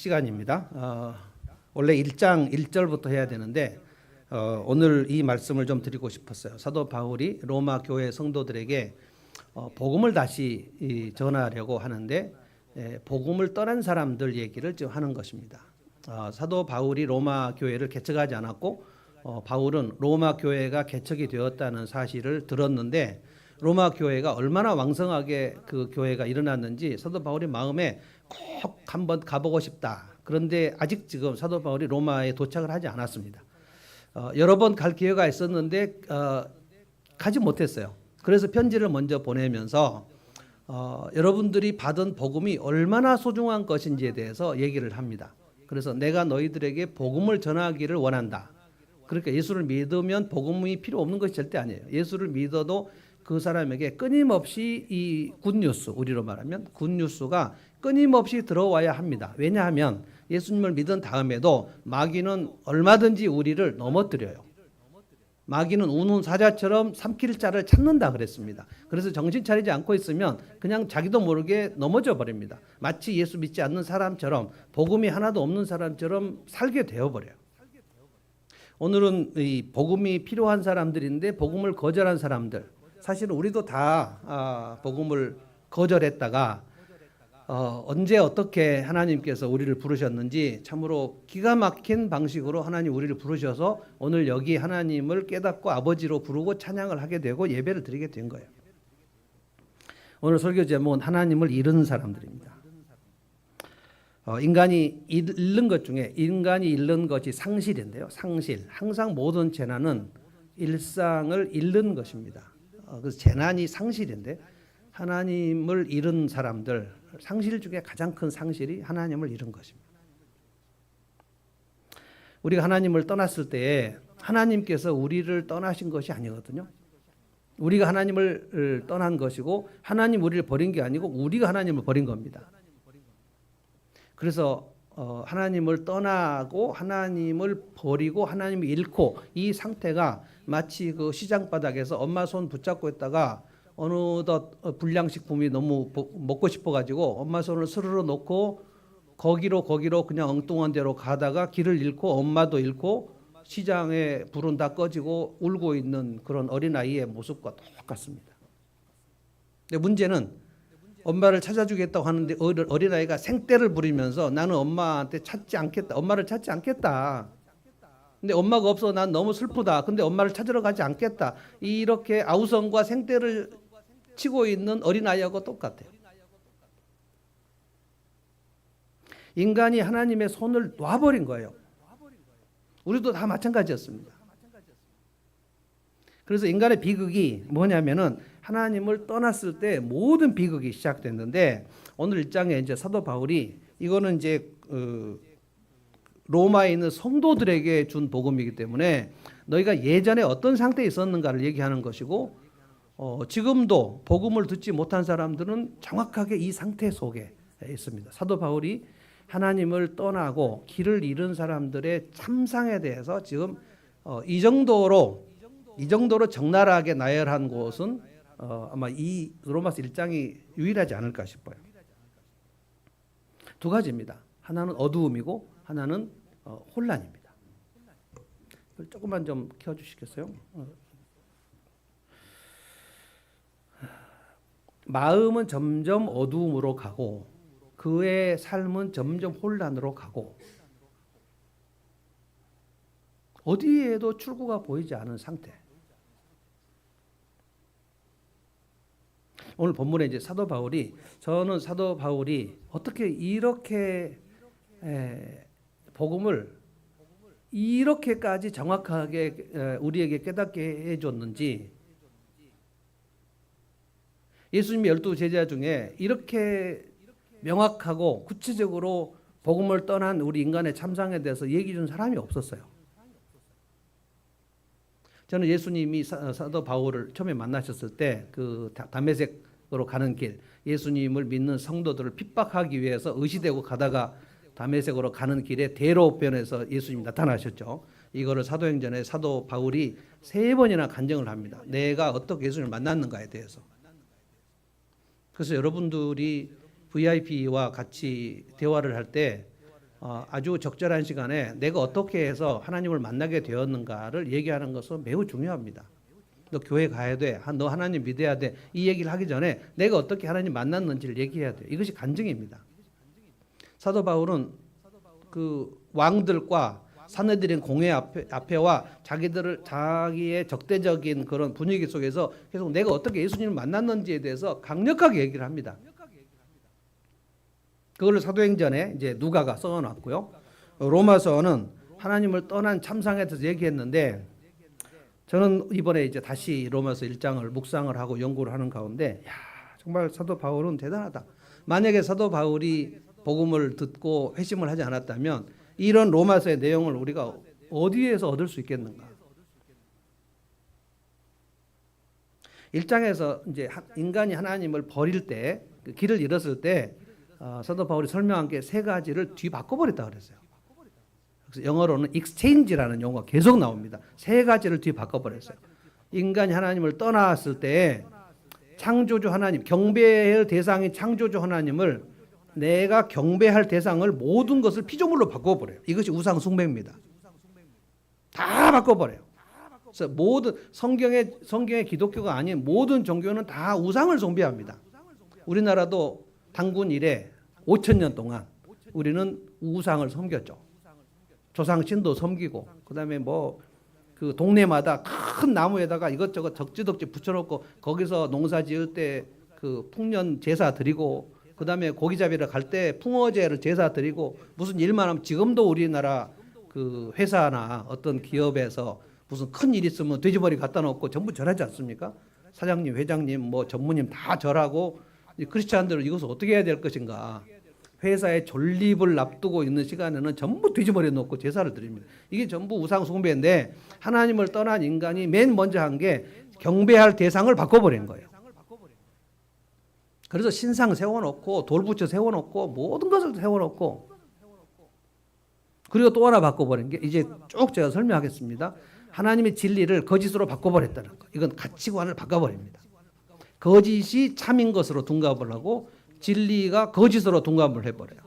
시간입니다. 원래 1장 1절부터 해야 되는데 오늘 이 말씀을 좀 드리고 싶었어요. 사도 바울이 로마 교회 성도들에게 복음을 다시 전하려고 하는데 복음을 떠난 사람들 얘기를 지금 하는 것입니다. 사도 바울이 로마 교회를 개척하지 않았고 바울은 로마 교회가 개척이 되었다는 사실을 들었는데 로마 교회가 얼마나 왕성하게 그 교회가 일어났는지 사도 바울이 마음에 꼭 한번 가보고 싶다. 그런데 아직 지금 사도 바울이 로마에 도착을 하지 않았습니다. 여러 번 갈 기회가 있었는데 가지 못했어요. 그래서 편지를 먼저 보내면서 여러분들이 받은 복음이 얼마나 소중한 것인지에 대해서 얘기를 합니다. 그래서 내가 너희들에게 복음을 전하기를 원한다. 그러니까 예수를 믿으면 복음이 필요 없는 것이 절대 아니에요. 예수를 믿어도 그 사람에게 끊임없이 이 굿뉴스, 우리로 말하면 굿뉴스가 끊임없이 들어와야 합니다. 왜냐하면 예수님을 믿은 다음에도 마귀는 얼마든지 우리를 넘어뜨려요. 마귀는 우는 사자처럼 삼킬 자를 찾는다 그랬습니다. 그래서 정신 차리지 않고 있으면 그냥 자기도 모르게 넘어져 버립니다. 마치 예수 믿지 않는 사람처럼 복음이 하나도 없는 사람처럼 살게 되어버려요. 오늘은 이 복음이 필요한 사람들인데 복음을 거절한 사람들, 사실은 우리도 다 복음을 거절했다가 언제 어떻게 하나님께서 우리를 부르셨는지 참으로 기가 막힌 방식으로 하나님 우리를 부르셔서 오늘 여기 하나님을 깨닫고 아버지로 부르고 찬양을 하게 되고 예배를 드리게 된 거예요. 오늘 설교 제목은 하나님을 잃은 사람들입니다. 인간이 잃는 것 중에 인간이 잃는 것이 상실인데요. 상실. 항상 모든 재난은 일상을 잃는 것입니다. 그래서 재난이 상실인데 하나님을 잃은 사람들, 상실 중에 가장 큰 상실이 하나님을 잃은 것입니다. 우리가 하나님을 떠났을 때에 하나님께서 우리를 떠나신 것이 아니거든요. 우리가 하나님을 떠난 것이고 하나님 우리를 버린 게 아니고 우리가 하나님을 버린 겁니다. 그래서 하나님을 떠나고 하나님을 버리고 하나님을 잃고 이 상태가 마치 그 시장 바닥에서 엄마 손 붙잡고 있다가 어느덧 불량식품이 너무 먹고 싶어가지고 엄마 손을 스르르 놓고 거기로 그냥 엉뚱한 데로 가다가 길을 잃고 엄마도 잃고 시장에 불은 다 꺼지고 울고 있는 그런 어린아이의 모습과 똑같습니다. 근데 문제는 엄마를 찾아주겠다고 하는데 어린아이가 생떼를 부리면서 나는 엄마한테 찾지 않겠다. 엄마를 찾지 않겠다. 근데 엄마가 없어 난 너무 슬프다. 근데 엄마를 찾으러 가지 않겠다. 이렇게 아우성과 생떼를 치고 있는 어린아이하고 똑같아요. 인간이 하나님의 손을 놔버린 거예요. 우리도 다 마찬가지였습니다. 그래서 인간의 비극이 뭐냐면은 하나님을 떠났을 때 모든 비극이 시작됐는데 오늘 1장에 이제 사도 바울이 이거는 이제 로마에 있는 성도들에게 준 복음이기 때문에 너희가 예전에 어떤 상태에 있었는가를 얘기하는 것이고 지금도 복음을 듣지 못한 사람들은 정확하게 이 상태 속에 있습니다. 사도 바울이 하나님을 떠나고 길을 잃은 사람들의 참상에 대해서 지금 이 정도로 적나라하게 나열한 곳은 아마 이 로마서 1장이 유일하지 않을까 싶어요. 두 가지입니다. 하나는 어두움이고 하나는 혼란입니다. 조금만 좀 켜주시겠어요? 마음은 점점 어두움으로 가고 그의 삶은 점점 혼란으로 가고 어디에도 출구가 보이지 않은 상태. 오늘 본문에 이제 저는 사도 바울이 어떻게 이렇게 복음을 이렇게까지 정확하게 우리에게 깨닫게 해줬는지, 예수님의 12 제자 중에 이렇게 명확하고 구체적으로 복음을 떠난 우리 인간의 참상에 대해서 얘기해 준 사람이 없었어요. 저는 예수님이 사도 바울을 처음에 만나셨을 때 그 다메섹으로 가는 길, 예수님을 믿는 성도들을 핍박하기 위해서 의시되고 가다가 다메섹으로 가는 길에 대로변에서 예수님이 나타나셨죠. 이거를 사도행전에 사도 바울이 3번이나 간증을 합니다. 내가 어떻게 예수님을 만났는가에 대해서. 그래서 여러분들이 VIP와 같이 대화를 할 때 아주 적절한 시간에 내가 어떻게 해서 하나님을 만나게 되었는가를 얘기하는 것은 매우 중요합니다. 너 교회 가야 돼. 너 하나님 믿어야 돼. 이 얘기를 하기 전에 내가 어떻게 하나님 만났는지를 얘기해야 돼. 이것이 간증입니다. 사도 바울은 그 왕들과 사내들인 공회 앞에와 자기의 적대적인 그런 분위기 속에서 계속 내가 어떻게 예수님을 만났는지에 대해서 강력하게 얘기를 합니다. 그걸 사도행전에 이제 누가가 써놨고요. 로마서는 하나님을 떠난 참상에 대해서 얘기했는데 저는 이번에 이제 다시 로마서 1장을 묵상을 하고 연구를 하는 가운데 정말 사도 바울은 대단하다. 만약에 사도 바울이 복음을 듣고 회심을 하지 않았다면 이런 로마서의 내용을 우리가 어디에서 얻을 수 있겠는가? 1장에서 이제 인간이 하나님을 버릴 때, 그 길을 잃었을 때 사도 바울이 설명한 게 세 가지를 뒤바꿔버렸다 그랬어요. 그래서 영어로는 exchange라는 용어가 계속 나옵니다. 세 가지를 뒤바꿔버렸어요. 인간이 하나님을 떠났을 때 창조주 하나님, 경배할 대상인 창조주 하나님을 내가 경배할 대상을 모든 것을 피조물로 바꿔버려요. 이것이 우상 숭배입니다. 다 바꿔버려요. 그래서 모든 성경의 기독교가 아닌 모든 종교는 다 우상을 숭배합니다. 우리나라도 단군 이래 5,000년 동안 우리는 우상을 섬겼죠. 조상신도 섬기고 그다음에 뭐 그 동네마다 큰 나무에다가 이것저것 덕지덕지 붙여놓고 거기서 농사 지을 때 그 풍년 제사 드리고 그다음에 고기 잡이러 갈 때 풍어제를 제사 드리고 무슨 일만 하면 지금도 우리나라 그 회사나 어떤 기업에서 무슨 큰 일 있으면 돼지머리 갖다 놓고 전부 절하지 않습니까? 사장님, 회장님, 뭐 전무님 다 절하고 크리스찬들은 이것을 어떻게 해야 될 것인가? 회사의 존립을 앞두고 있는 시간에는 전부 돼지머리 놓고 제사를 드립니다. 이게 전부 우상 숭배인데 하나님을 떠난 인간이 맨 먼저 한 게 경배할 대상을 바꿔버린 거예요. 그래서 신상 세워놓고 돌부처 세워놓고 모든 것을 세워놓고 그리고 또 하나 바꿔버린 게 이제 쭉 제가 설명하겠습니다. 하나님의 진리를 거짓으로 바꿔버렸다는 거. 이건 가치관을 바꿔버립니다. 거짓이 참인 것으로 둔갑을 하고 진리가 거짓으로 둔갑을 해버려요.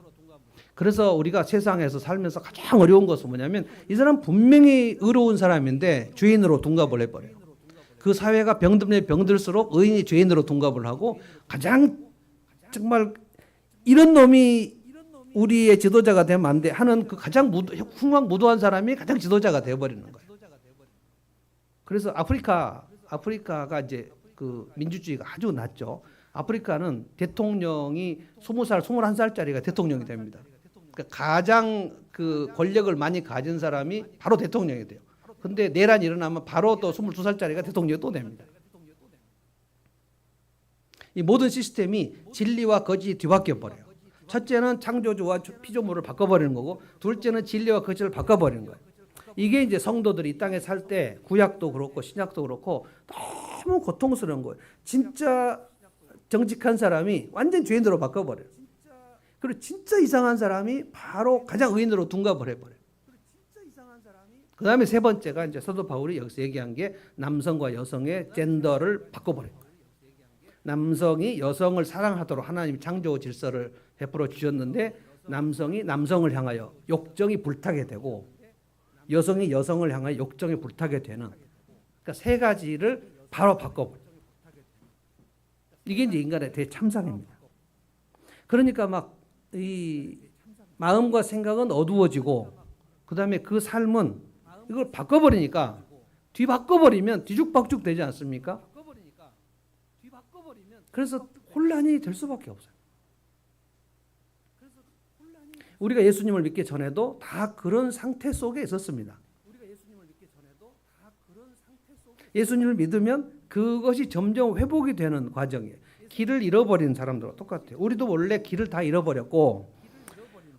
그래서 우리가 세상에서 살면서 가장 어려운 것은 뭐냐면 이 사람 분명히 의로운 사람인데 죄인으로 둔갑을 해버려요. 그 사회가 병들면 병들수록 의인이 죄인으로 둔갑을 하고 가장 정말 이런 놈이 우리의 지도자가 되면 안 돼 하는 그 가장 흉악무도한 사람이 가장 지도자가 되어버리는 거예요. 그래서 아프리카가 이제 그 민주주의가 아주 낮죠. 아프리카는 대통령이 20살, 21살짜리가 대통령이 됩니다. 그러니까 가장 그 권력을 많이 가진 사람이 바로 대통령이 돼요. 근데 내란이 일어나면 바로 또 22살짜리가 대통령이 또 됩니다. 이 모든 시스템이 진리와 거짓이 뒤바뀌어 버려요. 첫째는 창조주와 피조물을 바꿔버리는 거고 둘째는 진리와 거짓을 바꿔버리는 거예요. 이게 이제 성도들이 이 땅에 살 때 구약도 그렇고 신약도 그렇고 너무 고통스러운 거예요. 진짜 정직한 사람이 완전 죄인으로 바꿔버려요. 그리고 진짜 이상한 사람이 바로 가장 의인으로 둔갑을 해버려요. 그 다음에 세 번째가 이제 사도 바울이 여기서 얘기한 게 남성과 여성의 젠더를 바꿔버려요. 남성이 여성을 사랑하도록 하나님이 창조 질서를 베풀어 주셨는데 남성이 남성을 향하여 욕정이 불타게 되고 여성이 여성을 향하여 욕정이 불타게 되는 그러니까 세 가지를 바로 바꿔버려요. 이게 이제 인간의 대참상입니다. 그러니까 막 이 마음과 생각은 어두워지고 그 다음에 그 삶은 이걸 바꿔버리니까 뒤바꿔버리면 뒤죽박죽 되지 않습니까? 그래서 혼란이 될 수밖에 없어요. 우리가 예수님을 믿기 전에도 다 그런 상태 속에 있었습니다. 예수님을 믿으면 그것이 점점 회복이 되는 과정이에요. 길을 잃어버린 사람들과 똑같아요. 우리도 원래 길을 다 잃어버렸고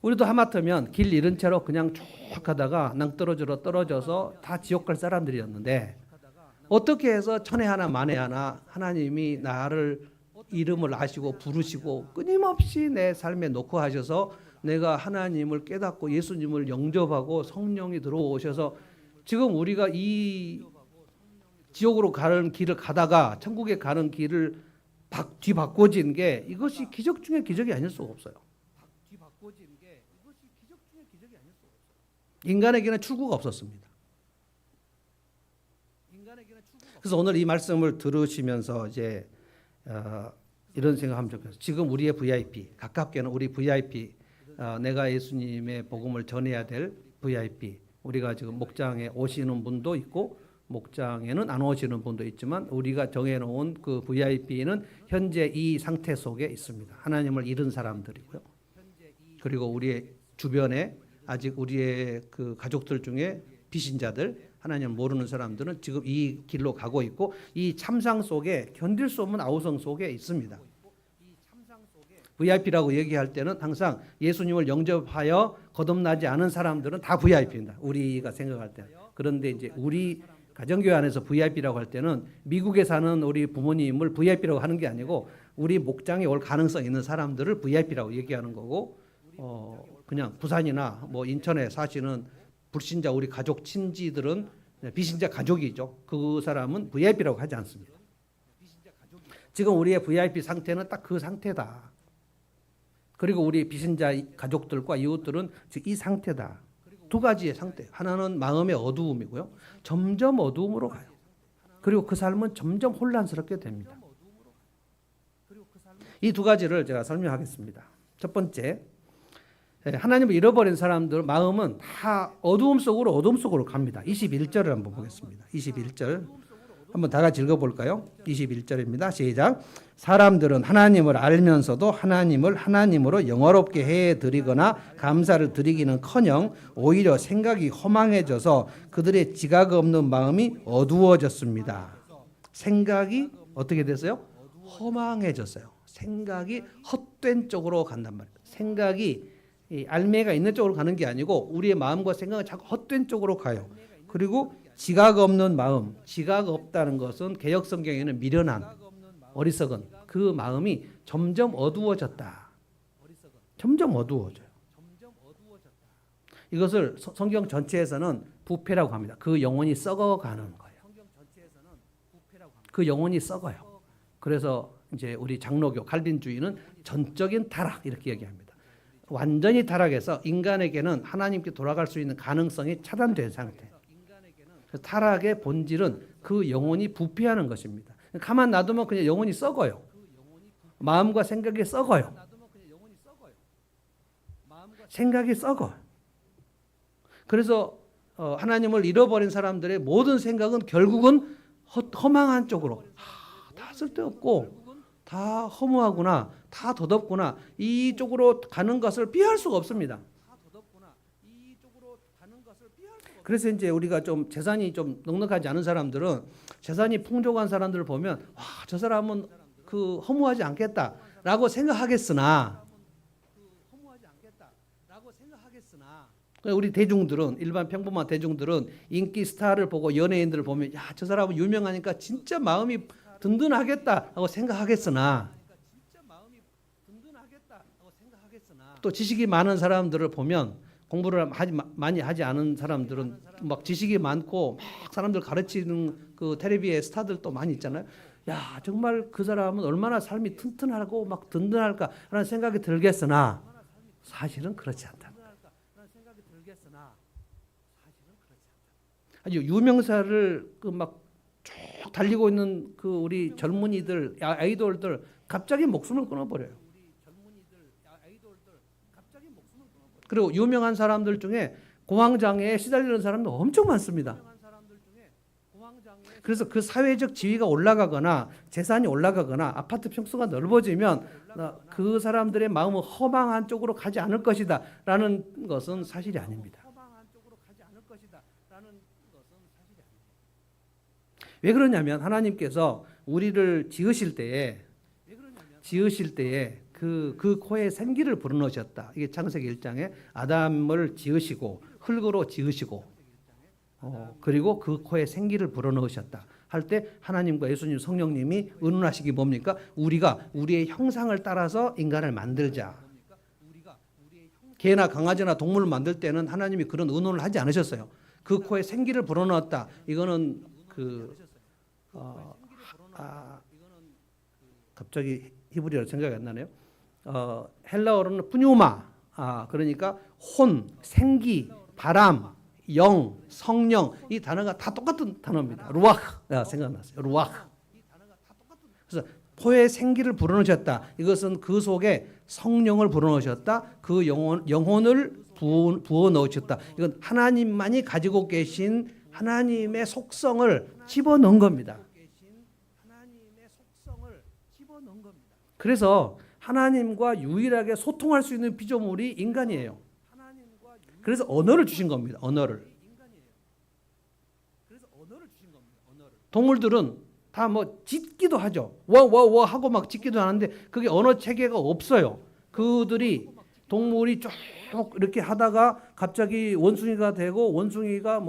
우리도 하마터면 길 잃은 채로 그냥 쭉 가다가 낭떠러지로 떨어져서 다 지옥 갈 사람들이었는데 어떻게 해서 천에 하나 만에 하나 하나님이 나를 이름을 아시고 부르시고 끊임없이 내 삶에 놓고 하셔서 내가 하나님을 깨닫고 예수님을 영접하고 성령이 들어오셔서 지금 우리가 이 지옥으로 가는 길을 가다가 천국에 가는 길을 뒤바꿔진 게 이것이 기적 중에 기적이 아닐 수가 없어요. 인간에게는 출구가 없었습니다. 그래서 오늘 이 말씀을 들으시면서 이제 이런 생각하면 좋겠어요. 지금 우리의 VIP, 가깝게는 우리 VIP, 내가 예수님의 복음을 전해야 될 VIP, 우리가 지금 목장에 오시는 분도 있고 목장에는 안 오시는 분도 있지만 우리가 정해놓은 그 VIP는 현재 이 상태 속에 있습니다. 하나님을 잃은 사람들이고요. 그리고 우리의 주변에 아직 우리의 그 가족들 중에 비신자들, 하나님을 모르는 사람들은 지금 이 길로 가고 있고 이 참상 속에 견딜 수 없는 아우성 속에 있습니다. VIP라고 얘기할 때는 항상 예수님을 영접하여 거듭나지 않은 사람들은 다 VIP입니다. 우리가 생각할 때. 그런데 이제 우리 가정교회 안에서 VIP라고 할 때는 미국에 사는 우리 부모님을 VIP라고 하는 게 아니고 우리 목장에 올 가능성 있는 사람들을 VIP라고 얘기하는 거고 그냥 부산이나 뭐 인천에 사시는 불신자 우리 가족 친지들은 비신자 가족이죠. 그 사람은 VIP라고 하지 않습니다. 지금 우리의 VIP 상태는 딱 그 상태다. 그리고 우리 비신자 가족들과 이웃들은 즉 이 상태다. 두 가지의 상태. 하나는 마음의 어두움이고요. 점점 어두움으로 가요. 그리고 그 삶은 점점 혼란스럽게 됩니다. 이 두 가지를 제가 설명하겠습니다. 첫 번째, 하나님을 잃어버린 사람들 마음은 다 어두움 속으로 갑니다. 21절을 한번 보겠습니다. 21절 한번 다 같이 읽어볼까요? 21절입니다. 시작. 사람들은 하나님을 알면서도 하나님을 하나님으로 영화롭게 해드리거나 감사를 드리기는커녕 오히려 생각이 허망해져서 그들의 지각 없는 마음이 어두워졌습니다. 생각이 어떻게 됐어요? 허망해졌어요. 생각이 헛된 쪽으로 간단 말이에요. 생각이 알매가 있는 쪽으로 가는 게 아니고 우리의 마음과 생각은 자꾸 헛된 쪽으로 가요. 그리고 지각 없는 마음, 지각 없다는 것은 개역 성경에는 미련한, 어리석은 그 마음이 점점 어두워졌다. 점점 어두워져요. 이것을 성경 전체에서는 부패라고 합니다. 그 영혼이 썩어가는 거예요. 그 영혼이 썩어요. 그래서 이제 우리 장로교 칼빈주의는 전적인 타락 이렇게 얘기합니다. 완전히 타락해서 인간에게는 하나님께 돌아갈 수 있는 가능성이 차단된 상태. 타락의 본질은 그 영혼이 부패하는 것입니다. 가만 놔두면 그냥 영혼이 썩어요. 마음과 생각이 썩어요. 생각이 썩어. 그래서 하나님을 잃어버린 사람들의 모든 생각은 결국은 허망한 쪽으로 다 쓸데없고 다 허무하구나, 다 덧없구나 이쪽으로 가는 것을 피할 수가 없습니다. 그래서 이제 우리가 좀 재산이 좀 넉넉하지 않은 사람들은 재산이 풍족한 사람들을 보면 와, 저 사람은 그 허무하지 않겠다라고 생각하겠으나 우리 대중들은 일반 평범한 대중들은 인기 스타를 보고 연예인들을 보면 야, 저 사람은 유명하니까 진짜 마음이 든든하겠다라고 생각하겠으나 또 지식이 많은 사람들을 보면 공부를 많이 하지 않은 사람들은 막 지식이 많고 막 사람들 가르치는 그 텔레비의 스타들도 많이 있잖아요. 야, 정말 그 사람은 얼마나 삶이 튼튼하고 막 든든할까라는 생각이 들겠으나 사실은 그렇지 않다. 아주 유명사를 그 막 쭉 달리고 있는 그 우리 젊은이들, 아이돌들 갑자기 목숨을 끊어버려요. 그리고 유명한 사람들 중에 공황장애에 시달리는 사람도 엄청 많습니다. 그래서 그 사회적 지위가 올라가거나 재산이 올라가거나 아파트 평수가 넓어지면 그 사람들의 마음은 허망한 쪽으로 가지 않을 것이다 라는 것은 사실이 아닙니다. 왜 그러냐면 하나님께서 우리를 지으실 때에 그 코에 생기를 불어넣으셨다. 이게 창세기 1장에 아담을 지으시고 흙으로 지으시고 그리고 그 코에 생기를 불어넣으셨다. 할 때 하나님과 예수님 성령님이 의논하시기 뭡니까? 우리가 우리의 형상을 따라서 인간을 만들자. 개나 강아지나 동물을 만들 때는 하나님이 그런 의논을 하지 않으셨어요. 그 코에 생기를 불어넣었다. 이거는 갑자기 히브리어로 생각이 안 나네요. 헬라어로는 푸뉴마 그러니까 혼, 생기, 바람, 영, 성령 이 단어가 다 똑같은 단어입니다. 루아흐 생각났어요. 루아흐. 그래서 포의 생기를 불어넣으셨다. 이것은 그 속에 성령을 불어넣으셨다. 그 영혼을 부어 넣으셨다. 이건 하나님만이 가지고 계신 하나님의 속성을 집어넣은 겁니다. 그래서 하나님과 유일하게 소통할 수 있는 피조물이 인간이에요. 그래서 언어를 주신 겁니다. 언어를. 동물들은 다 뭐 짖기도 하죠. 와와와 하고 막 짖기도 하는데 그게 언어 체계가 없어요. 그들이 동물이 쭉 이렇게 하다가 갑자기 원숭이가 되고 원숭이가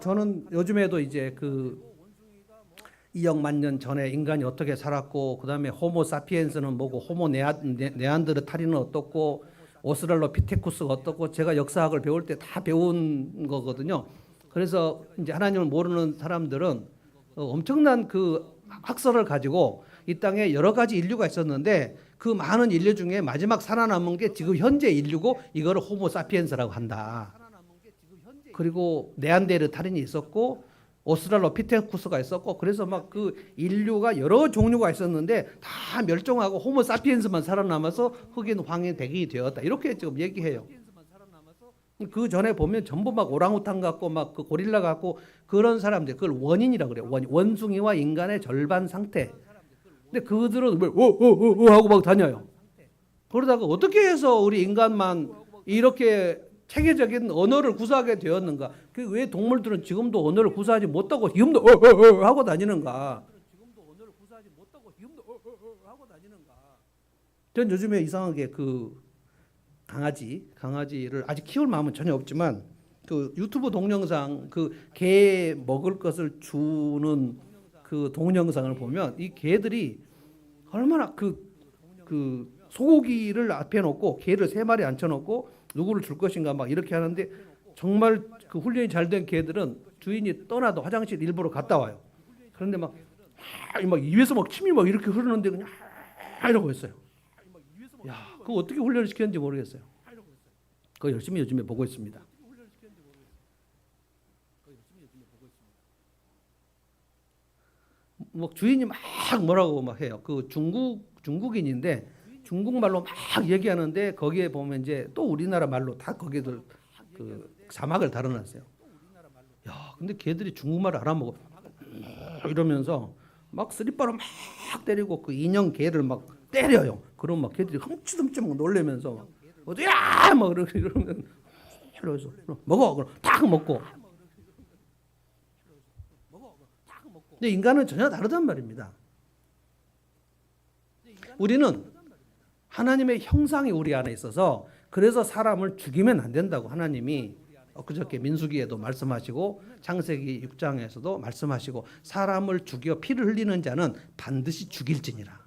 저는 요즘에도 이제 그 2억만 년 전에 인간이 어떻게 살았고 그다음에 호모 사피엔스는 뭐고 호모 네안데르탈인은 어떻고 오스랄로피테쿠스가 어떻고 제가 역사학을 배울 때 다 배운 거거든요. 그래서 이제 하나님을 모르는 사람들은 엄청난 그 학설을 가지고 이 땅에 여러 가지 인류가 있었는데 그 많은 인류 중에 마지막 살아남은 게 지금 현재 인류고 이거를 호모 사피엔스라고 한다. 그리고 네안데르탈인이 있었고 오스트랄로피테쿠스가 있었고 그래서 막 그 인류가 여러 종류가 있었는데 다 멸종하고 호모 사피엔스만 살아남아서 흑인 황인 백인이 되었다. 이렇게 지금 얘기해요. 그 전에 보면 전부 막 오랑우탄 같고 막 그 고릴라 같고 그런 사람들 그걸 원인이라고 그래요. 원숭이와 인간의 절반 상태. 근데 그들은 왜 하고 막 다녀요. 그러다가 어떻게 해서 우리 인간만 이렇게 체계적인 언어를 구사하게 되었는가? 그 왜 동물들은 지금도 언어를 구사하지 못하고 지금도 하고 다니는가? 전 요즘에 이상하게 그 강아지를 아직 키울 마음은 전혀 없지만 그 유튜브 동영상 그 개 먹을 것을 주는 그 동영상을 보면 이 개들이 얼마나 그 소고기를 앞에 놓고 개를 3마리 앉혀놓고 누구를 줄 것인가 막 이렇게 하는데 정말 그 훈련이 잘 된 개들은 주인이 떠나도 화장실 일부러 갔다 와요. 그런데 막 입에서 막 침이 막 이렇게 흐르는데 그냥 이러고 있어요. 야, 그거 어떻게 훈련을 시켰는지 모르겠어요. 그거 열심히 요즘에 보고 있습니다. 뭐 주인이 막 뭐라고 막 해요. 그 중국인인데 중국말로 막 얘기하는데 거기에 보면 이제 또 우리나라 말로 다 거기들 그 자막을 달아놨어요. 야, 근데 걔들이 중국말을 알아먹어 이러면서 막 쓰리바로 막 때리고 그 인형 개를 막 때려요. 그럼 막 걔들이 흠칫흠칫 막 놀래면서 어디야 막 이러면 이러면서 먹어 그럼 딱 먹고. 근데 인간은 전혀 다르단 말입니다. 우리는 하나님의 형상이 우리 안에 있어서 그래서 사람을 죽이면 안 된다고 하나님이 그저께 민수기에도 말씀하시고 창세기 6장에서도 말씀하시고 사람을 죽여 피를 흘리는 자는 반드시 죽일지니라.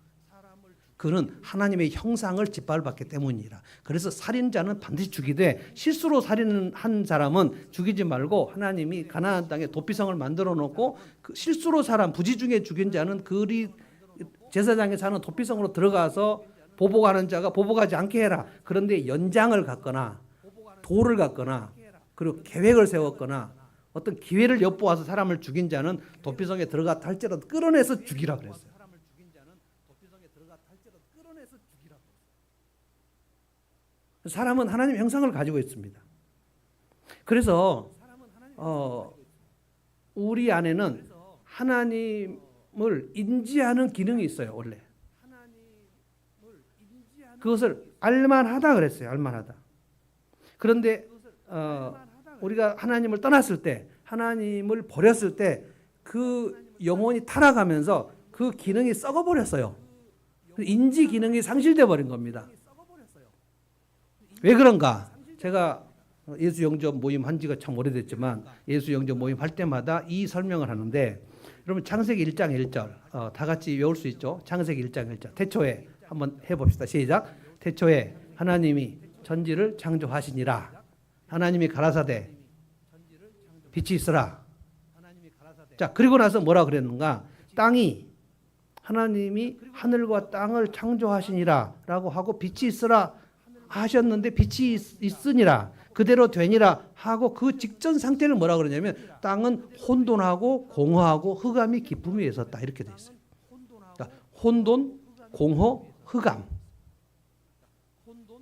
그는 하나님의 형상을 짓밟았기 때문이라. 그래서 살인자는 반드시 죽이되 실수로 살인한 사람은 죽이지 말고 하나님이 가나안 땅에 도피성을 만들어 놓고 그 실수로 부지 중에 죽인 자는 그리 제사장에 사는 도피성으로 들어가서 보복하는 자가 보복하지 않게 해라. 그런데 연장을 갖거나 돌을 갖거나 그리고 계획을 세웠거나 어떤 기회를 엿보아서 사람을 죽인 자는 도피성에 들어갔다 할지라도 끌어내서 죽이라 그랬어요. 사람은 하나님의 형상을 가지고 있습니다. 그래서 우리 안에는 하나님을 인지하는 기능이 있어요. 원래 그것을 알만하다 그랬어요. 알만하다. 그런데 우리가 하나님을 떠났을 때 하나님을 버렸을 때 그 영혼이 타락하면서 그 기능이 썩어버렸어요. 인지 기능이 상실돼 버린 겁니다. 왜 그런가? 제가 예수 영접 모임 한 지가 참 오래됐지만 예수 영접 모임 할 때마다 이 설명을 하는데 여러분 창세기 1장 1절 다 같이 외울 수 있죠? 창세기 1장 1절 태초에 한번 해봅시다. 시작. 태초에 하나님이 천지를 창조하시니라. 하나님이 가라사대 빛이 있으라. 자, 그리고 나서 뭐라 그랬는가? 땅이 하나님이 하늘과 땅을 창조하시니라 라고 하고 빛이 있으라 하셨는데 빛이 있으니라 그대로 되니라 하고 그 직전 상태를 뭐라 그러냐면 땅은 혼돈하고 공허하고 흑암이 기쁨 위에 섰다 이렇게 돼 있어요. 그러니까 혼돈, 공허, 흑암.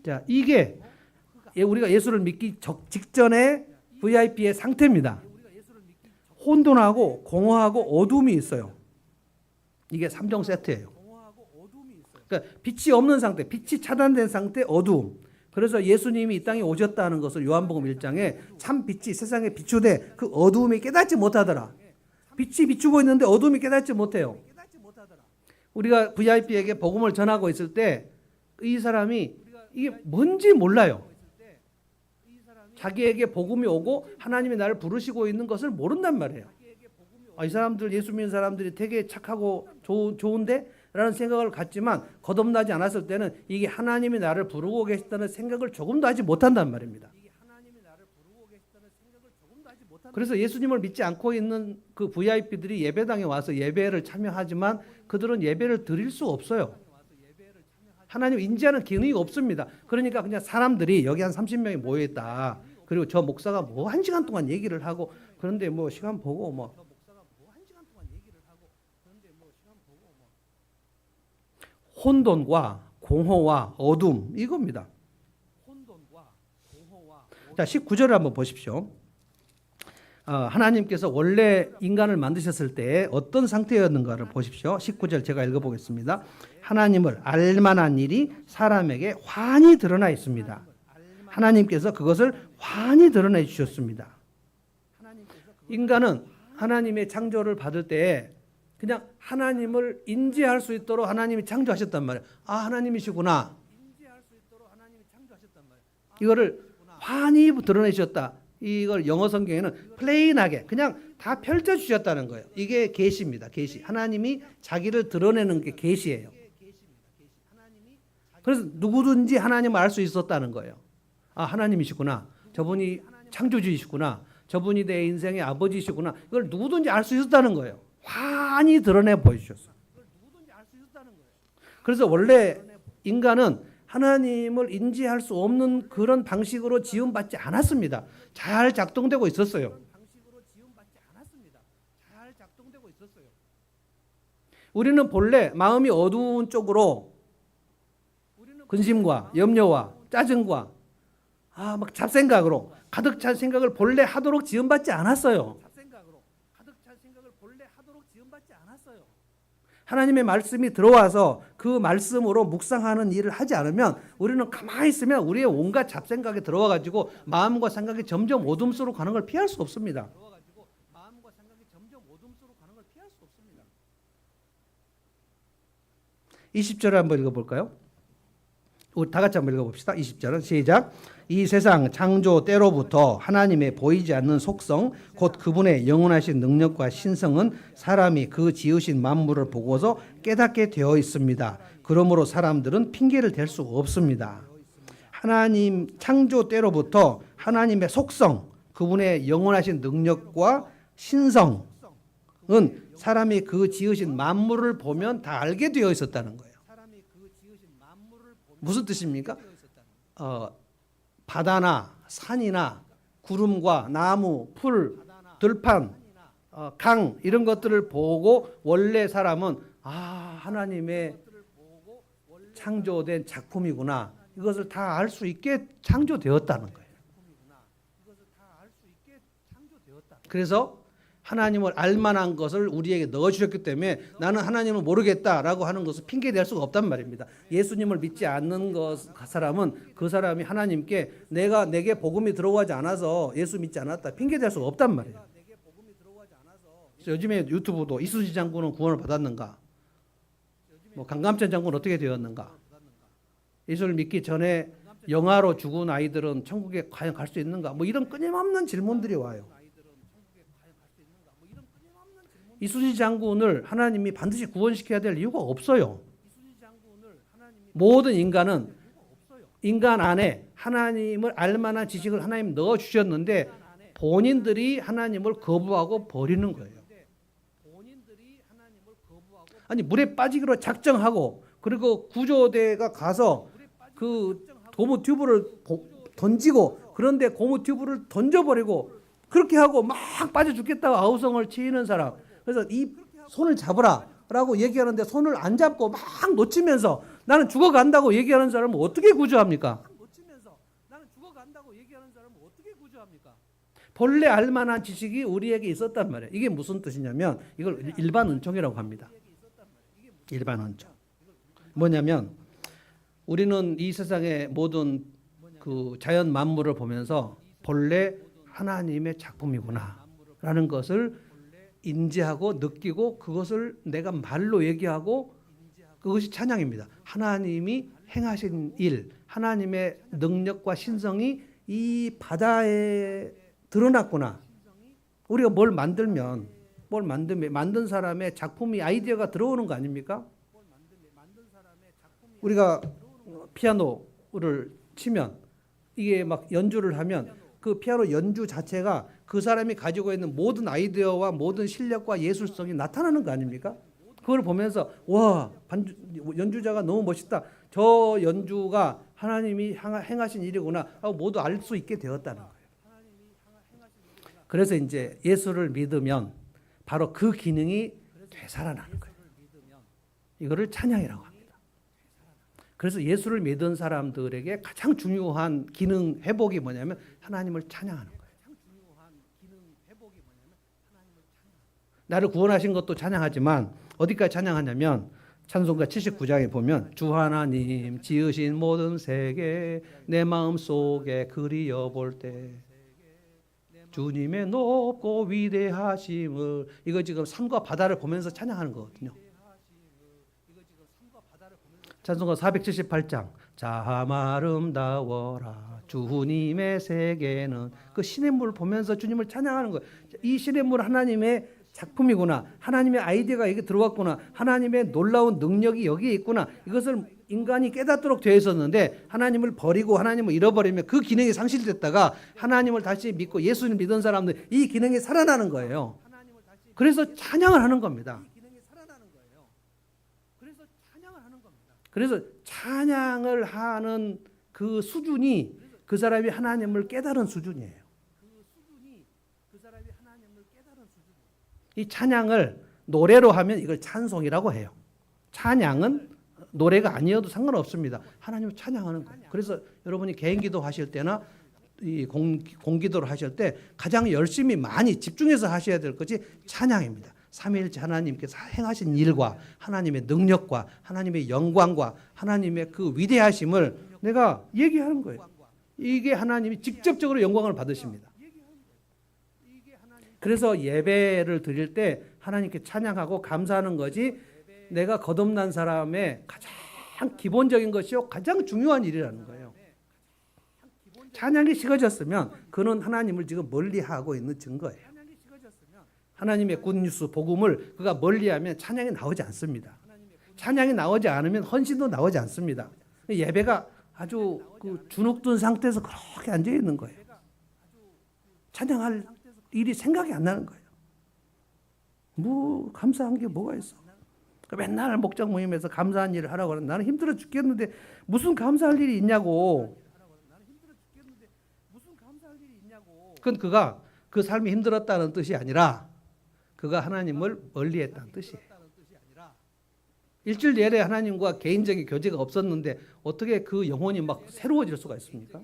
자, 이게 우리가 예수를 믿기 직전의 VIP의 상태입니다. 혼돈하고 공허하고 어둠이 있어요. 이게 3종 세트예요. 그러니까 빛이 없는 상태, 빛이 차단된 상태, 어두움. 그래서 예수님이 이 땅에 오셨다는 것을 요한복음 1장에 참 빛이 세상에 비추되 그 어두움이 깨닫지 못하더라. 빛이 비추고 있는데 어두움이 깨닫지 못해요. 우리가 VIP에게 복음을 전하고 있을 때 이 사람이 이게 뭔지 몰라요. 자기에게 복음이 오고 하나님이 나를 부르시고 있는 것을 모른단 말이에요. 이 사람들 예수 믿는 사람들이 되게 착하고 좋은데? 라는 생각을 갖지만 거듭나지 않았을 때는 이게 하나님이 나를 부르고 계시다는 생각을 조금도 하지 못한단 말입니다. 그래서 예수님을 믿지 않고 있는 그 VIP들이 예배당에 와서 예배를 참여하지만 그들은 예배를 드릴 수 없어요. 하나님 인지하는 기능이 없습니다. 그러니까 그냥 사람들이 여기 한 30명이 모여있다. 그리고 저 목사가 뭐 1시간 동안 얘기를 하고 그런데 뭐 시간 보고 뭐 혼돈과 공허와 어둠 이겁니다. 자, 19절을 한번 보십시오. 하나님께서 원래 인간을 만드셨을 때 어떤 상태였는가를 보십시오. 19절 제가 읽어보겠습니다. 하나님을 알만한 일이 사람에게 환히 드러나 있습니다. 하나님께서 그것을 환히 드러내 주셨습니다. 인간은 하나님의 창조를 받을 때 그냥 하나님을 인지할 수 있도록 하나님이 창조하셨단 말이에요. 하나님이시구나. 이거를 환히 드러내셨다. 이걸 영어 성경에는 플레인하게 그냥 다 펼쳐주셨다는 거예요. 이게 계시입니다. 계시. 하나님이 자기를 드러내는 게 계시예요. 그래서 누구든지 하나님을 알 수 있었다는 거예요. 하나님이시구나. 저분이 창조주이시구나. 저분이 내 인생의 아버지시구나. 이걸 누구든지 알 수 있었다는 거예요. 환히 드러내 보여주셨어요. 그래서 원래 인간은 하나님을 인지할 수 없는 그런 방식으로 지음받지 않았습니다. 잘 작동되고 있었어요. 우리는 본래 마음이 어두운 쪽으로 근심과 염려와 짜증과 막 잡생각으로 가득 찬 생각을 본래 하도록 지음받지 않았어요. 하나님의 말씀이 들어와서 그 말씀으로 묵상하는 일을 하지 않으면 우리는 가만히 있으면 우리의 온갖 잡생각에 들어와가지고 마음과 생각이 점점 어둠 속으로 가는 걸 피할 수 없습니다. 20절을 한번 읽어볼까요? 우리 다 같이 한번 읽어봅시다. 20절은 시작. 이 세상 창조 때로부터 하나님의 보이지 않는 속성 곧 그분의 영원하신 능력과 신성은 사람이 그 지으신 만물을 보고서 깨닫게 되어 있습니다. 그러므로 사람들은 핑계를 댈 수 없습니다. 하나님 창조 때로부터 하나님의 속성 그분의 영원하신 능력과 신성은 사람이 그 지으신 만물을 보면 다 알게 되어 있었다는 거예요. 무슨 뜻입니까? 바다나 산이나 구름과 나무, 풀, 들판, 강 이런 것들을 보고 원래 사람은 하나님의 창조된 작품이구나. 이것을 다 알 수 있게 창조되었다는 거예요. 그래서 하나님을 알만한 것을 우리에게 넣어주셨기 때문에 나는 하나님을 모르겠다라고 하는 것을 핑계댈 수가 없단 말입니다. 예수님을 믿지 않는 사람은 그 사람이 하나님께 내게 복음이 들어가지 않아서 예수 믿지 않았다 핑계댈 수가 없단 말이에요. 요즘에 유튜브도 이순신 장군은 구원을 받았는가? 강감찬 장군은 어떻게 되었는가? 예수를 믿기 전에 영아로 죽은 아이들은 천국에 과연 갈 수 있는가? 이런 끊임없는 질문들이 와요. 이순신 장군을 하나님이 반드시 구원시켜야 될 이유가 없어요. 모든 인간은 인간 안에 하나님을 알만한 지식을 하나님 넣어주셨는데 본인들이 하나님을 거부하고 버리는 거예요. 물에 빠지기로 작정하고 그리고 구조대가 가서 그 고무 튜브를 던지고 그런데 고무 튜브를 던져버리고 그렇게 하고 막 빠져 죽겠다고 아우성을 치는 사람. 그래서 이 손을 잡으라라고 얘기하는데 손을 안 잡고 막 놓치면서 나는 죽어간다고 얘기하는 사람은 어떻게 구조합니까? 본래 알만한 지식이 우리에게 있었단 말이에요. 이게 무슨 뜻이냐면 이걸 일반 은총이라고 합니다. 일반 은총. 뭐냐면 우리는 이 세상의 모든 그 자연 만물을 보면서 본래 하나님의 작품이구나라는 것을 인지하고 느끼고 그것을 내가 말로 얘기하고 그것이 찬양입니다. 하나님이 행하신 일, 하나님의 능력과 신성이 이 바다에 드러났구나. 우리가 뭘 만들면 만든 사람의 작품이 아이디어가 들어오는 거 아닙니까? 우리가 피아노를 치면 이게 막 연주를 하면 그 피아노 연주 자체가 그 사람이 가지고 있는 모든 아이디어와 모든 실력과 예술성이 나타나는 거 아닙니까? 그걸 보면서 와 연주자가 너무 멋있다. 저 연주가 하나님이 행하신 일이구나 하고 모두 알 수 있게 되었다는 거예요. 그래서 이제 예수를 믿으면 바로 그 기능이 되살아나는 거예요. 이거를 찬양이라고 합니다. 그래서 예수를 믿은 사람들에게 가장 중요한 기능 회복이 뭐냐면 하나님을 찬양하는 거예요. 나를 구원하신 것도 찬양하지만 어디까지 찬양하냐면 찬송가 79장에 보면 주 하나님 지으신 모든 세계 내 마음속에 그리워 볼 때 주님의 높고 위대하심을 이거 지금 산과 바다를 보면서 찬양하는 거거든요. 찬송가 478장 참 아름다워라 주님의 세계는 그 시냇물을 보면서 주님을 찬양하는 거예요. 이 시냇물 하나님의 작품이구나. 하나님의 아이디어가 여기 들어왔구나. 하나님의 놀라운 능력이 여기에 있구나. 이것을 인간이 깨닫도록 되어 있었는데 하나님을 버리고 하나님을 잃어버리면 그 기능이 상실됐다가 하나님을 다시 믿고 예수를 믿은 사람들 이 기능이 살아나는 거예요. 그래서 찬양을 하는 겁니다. 그래서 찬양을 하는 그 수준이 그 사람이 하나님을 깨달은 수준이에요. 이 찬양을 노래로 하면 이걸 찬송이라고 해요. 찬양은 노래가 아니어도 상관없습니다. 하나님을 찬양하는 거예요. 그래서 여러분이 개인기도 하실 때나 이 공기도를 하실 때 가장 열심히 많이 집중해서 하셔야 될 것이 찬양입니다. 삼위일체 하나님께서 행하신 일과 하나님의 능력과 하나님의 영광과 하나님의 그 위대하심을 내가 얘기하는 거예요. 이게 하나님이 직접적으로 영광을 받으십니다. 그래서 예배를 드릴 때 하나님께 찬양하고 감사하는 것이 내가 거듭난 사람의 가장 기본적인 것이요 가장 중요한 일이라는 거예요. 찬양이 식어졌으면 그는 하나님을 지금 멀리하고 있는 증거예요. 하나님의 굿뉴스 복음을 그가 멀리하면 찬양이 나오지 않습니다. 찬양이 나오지 않으면 헌신도 나오지 않습니다. 예배가 아주 그 주눅든 상태에서 그렇게 앉아 있는 거예요. 찬양할 일이 생각이 안 나는 거예요. 뭐 감사한 게 뭐가 있어? 맨날 목장 모임에서 감사한 일을 하라고 하는 나는 힘들어 죽겠는데 무슨 감사할 일이 있냐고. 그건 그가 그 삶이 힘들었다는 뜻이 아니라 그가 하나님을 멀리했다는 뜻이에요. 일주일 내내 하나님과 개인적인 교제가 없었는데 어떻게 그 영혼이 막 새로워질 수가 있습니까?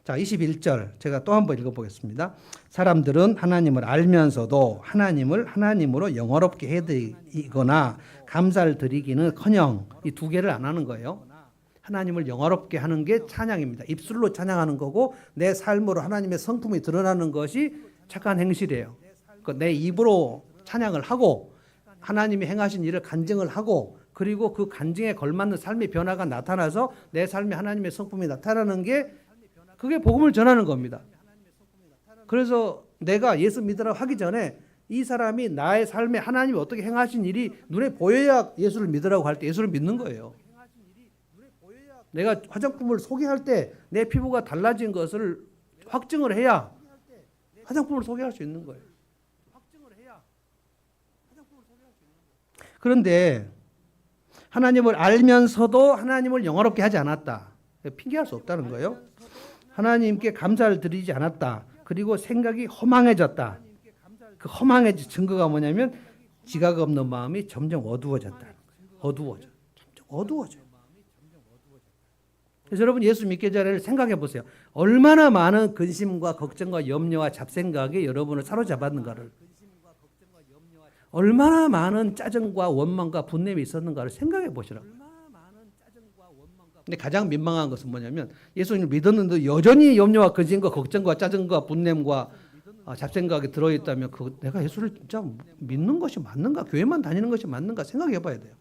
자, 21절 제가 또 한번 읽어보겠습니다. 사람들은 하나님을 알면서도 하나님을 하나님으로 영화롭게 해드리거나 감사를 드리기는커녕 이 두 개를 안 하는 거예요. 하나님을 영화롭게 하는 게 찬양입니다. 입술로 찬양하는 거고 내 삶으로 하나님의 성품이 드러나는 것이 착한 행실이에요. 내 입으로 찬양을 하고 하나님이 행하신 일을 간증을 하고 그리고 그 간증에 걸맞는 삶의 변화가 나타나서 내 삶에 하나님의 성품이 나타나는 게 그게 복음을 전하는 겁니다. 그래서 내가 예수 믿으라고 하기 전에 이 사람이 나의 삶에 하나님이 어떻게 행하신 일이 눈에 보여야 예수를 믿으라고 할 때 예수를 믿는 거예요. 내가 화장품을 소개할 때 내 피부가 달라진 것을 확증을 해야 화장품을 소개할 수 있는 거예요. 그런데 하나님을 알면서도 하나님을 영화롭게 하지 않았다. 핑계할 수 없다는 거예요. 하나님께 감사를 드리지 않았다. 그리고 생각이 허망해졌다. 그 허망해진 증거가 뭐냐면 지각 없는 마음이 점점 어두워졌다. 어두워져. 점점 어두워져. 그래서 여러분 예수 믿기 전에 생각해 보세요. 얼마나 많은 근심과 걱정과 염려와 잡생각이 여러분을 사로잡았는가를, 얼마나 많은 짜증과 원망과 분냄이 있었는가를 생각해 보시라고. 근데 가장 민망한 것은 뭐냐면 예수님을 믿었는데 여전히 염려와 근심과 걱정과 짜증과 분냄과 잡생각이 들어있다면 내가 예수를 진짜 믿는 것이 맞는가? 교회만 다니는 것이 맞는가? 생각해 봐야 돼요.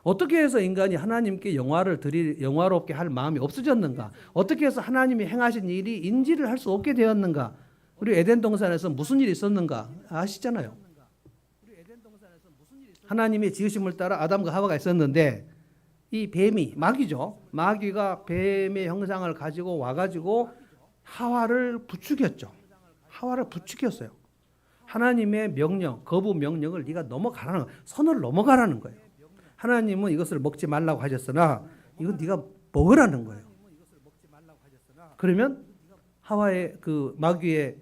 어떻게 해서 인간이 하나님께 영화롭게 할 마음이 없어졌는가? 어떻게 해서 하나님이 행하신 일이 인지를 할 수 없게 되었는가? 우리 에덴 동산에서 무슨 일이 있었는가? 아시잖아요. 하나님의 지으심을 따라 아담과 하와가 있었는데 이 뱀이, 마귀죠. 마귀가 뱀의 형상을 가지고 와가지고 하와를 부추겼죠. 하와를 부추겼어요. 하나님의 명령, 거부 명령을 네가 넘어가라는 거예요. 선을 넘어가라는 거예요. 하나님은 이것을 먹지 말라고 하셨으나 이건 네가 먹으라는 거예요. 그러면 하와의 그 마귀의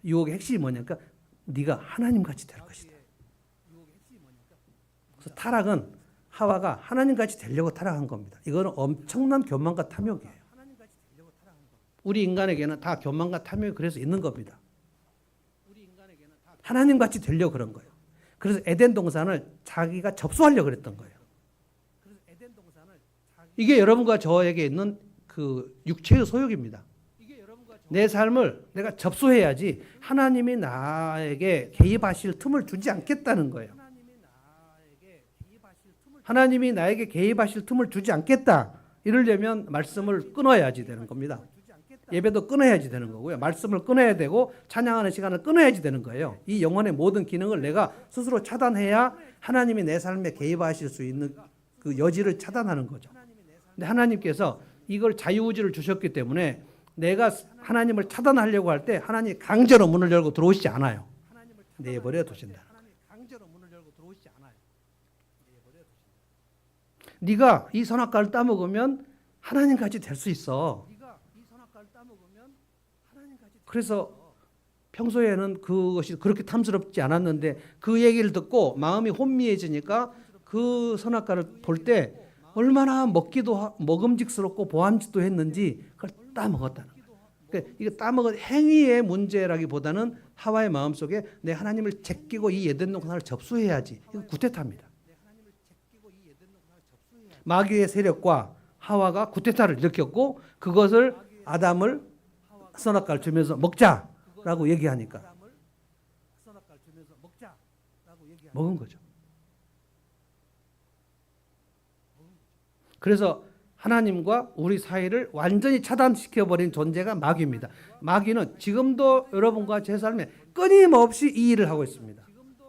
유혹의 핵심이 뭐냐니까 네가 하나님 같이 될 것이다. 그래서 타락은 하와가 하나님 같이 되려고 타락한 겁니다. 이거는 엄청난 교만과 탐욕이에요. 우리 인간에게는 다 교만과 탐욕이 그래서 있는 겁니다. 하나님 같이 되려고 그런 거예요. 그래서 에덴 동산을 자기가 접수하려고 그랬던 거예요. 이게 여러분과 저에게 있는 그 육체의 소욕입니다. 내 삶을 내가 접수해야지 하나님이 나에게 개입하실 틈을 주지 않겠다는 거예요. 하나님이 나에게 개입하실 틈을 주지 않겠다. 이러려면 말씀을 끊어야지 되는 겁니다. 예배도 끊어야지 되는 거고요. 말씀을 끊어야 되고 찬양하는 시간을 끊어야지 되는 거예요. 이 영혼의 모든 기능을 내가 스스로 차단해야 하나님이 내 삶에 개입하실 수 있는 그 여지를 차단하는 거죠. 근데 하나님께서 이걸 자유의지를 주셨기 때문에 내가 하나님을 차단하려고 할 때 하나님이 강제로 문을 열고 들어오시지 않아요. 내버려 두신다. 네가 이 선악과를 따먹으면 하나님같이 될 수 있어. 그래서 평소에는 그것이 그렇게 탐스럽지 않았는데 그 얘기를 듣고 마음이 혼미해지니까 그 선악과를 볼 때 얼마나 먹음직스럽고 보암직도 했는지 그걸 따먹었다는 거예요. 그러니까 이거 따먹은 행위의 문제라기보다는 하와의 마음속에 내 하나님을 제끼고 이 에덴 동산을 접수해야지. 이거 구태타입니다. 마귀의 세력과 하와가 구태타를 일으켰고 그것을 아담을 선악과를 주면서 먹자라고 얘기하니까 먹은 거죠. 그래서 하나님과 우리 사이를 완전히 차단시켜버린 존재가 마귀입니다. 마귀는 지금도 여러분과 제 삶에 끊임없이 이 일을 하고 있습니다.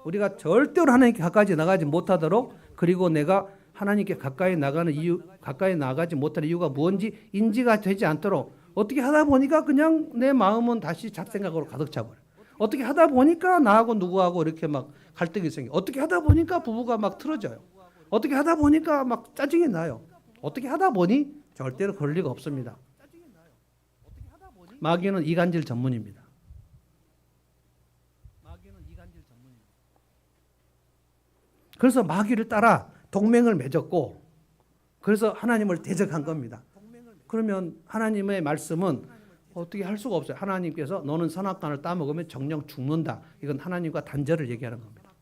우리가 절대로 하나님께 가까이 나가지 못하도록, 그리고 내가 하나님께 가까이 나가지 못할 이유가 무엇인지 인지가 되지 않도록 어떻게 하다 보니까 그냥 내 마음은 다시 잡생각으로 가득 차버려. 어떻게 하다 보니까 나하고 누구하고 이렇게 막 갈등이 생겨. 어떻게 하다 보니까 부부가 막 틀어져요. 어떻게 하다 보니까 막 짜증이 나요. 어떻게 하다 보니 절대로 그럴 리가 없습니다. 마귀는 이간질 전문입니다. 그래서 마귀를 따라 동맹을 맺었고, 그래서 하나님을 대적한 겁니다. 그러면 하나님의 말씀은 어떻게 할 수가 없어요. 하나님께서 너는 선악과를 따먹으면 정령 죽는다. 이건 하나님과 단절을 얘기하는 겁니다.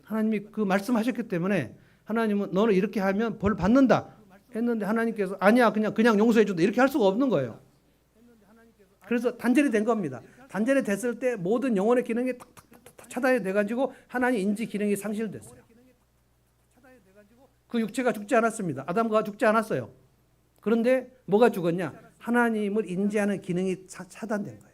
하나님이 그 말씀하셨기 때문에 하나님은 너는 이렇게 하면 벌 받는다 했는데 하나님께서 아니야 그냥 용서해 준다 이렇게 할 수가 없는 거예요. 그래서 단절이 된 겁니다. 단절이 됐을 때 모든 영혼의 기능이 탁탁탁 차단이 돼가지고 하나님 인지 기능이 상실됐어요. 그 육체가 죽지 않았습니다. 아담과 죽지 않았어요. 그런데 뭐가 죽었냐? 하나님을 인지하는 기능이 차단된 거예요.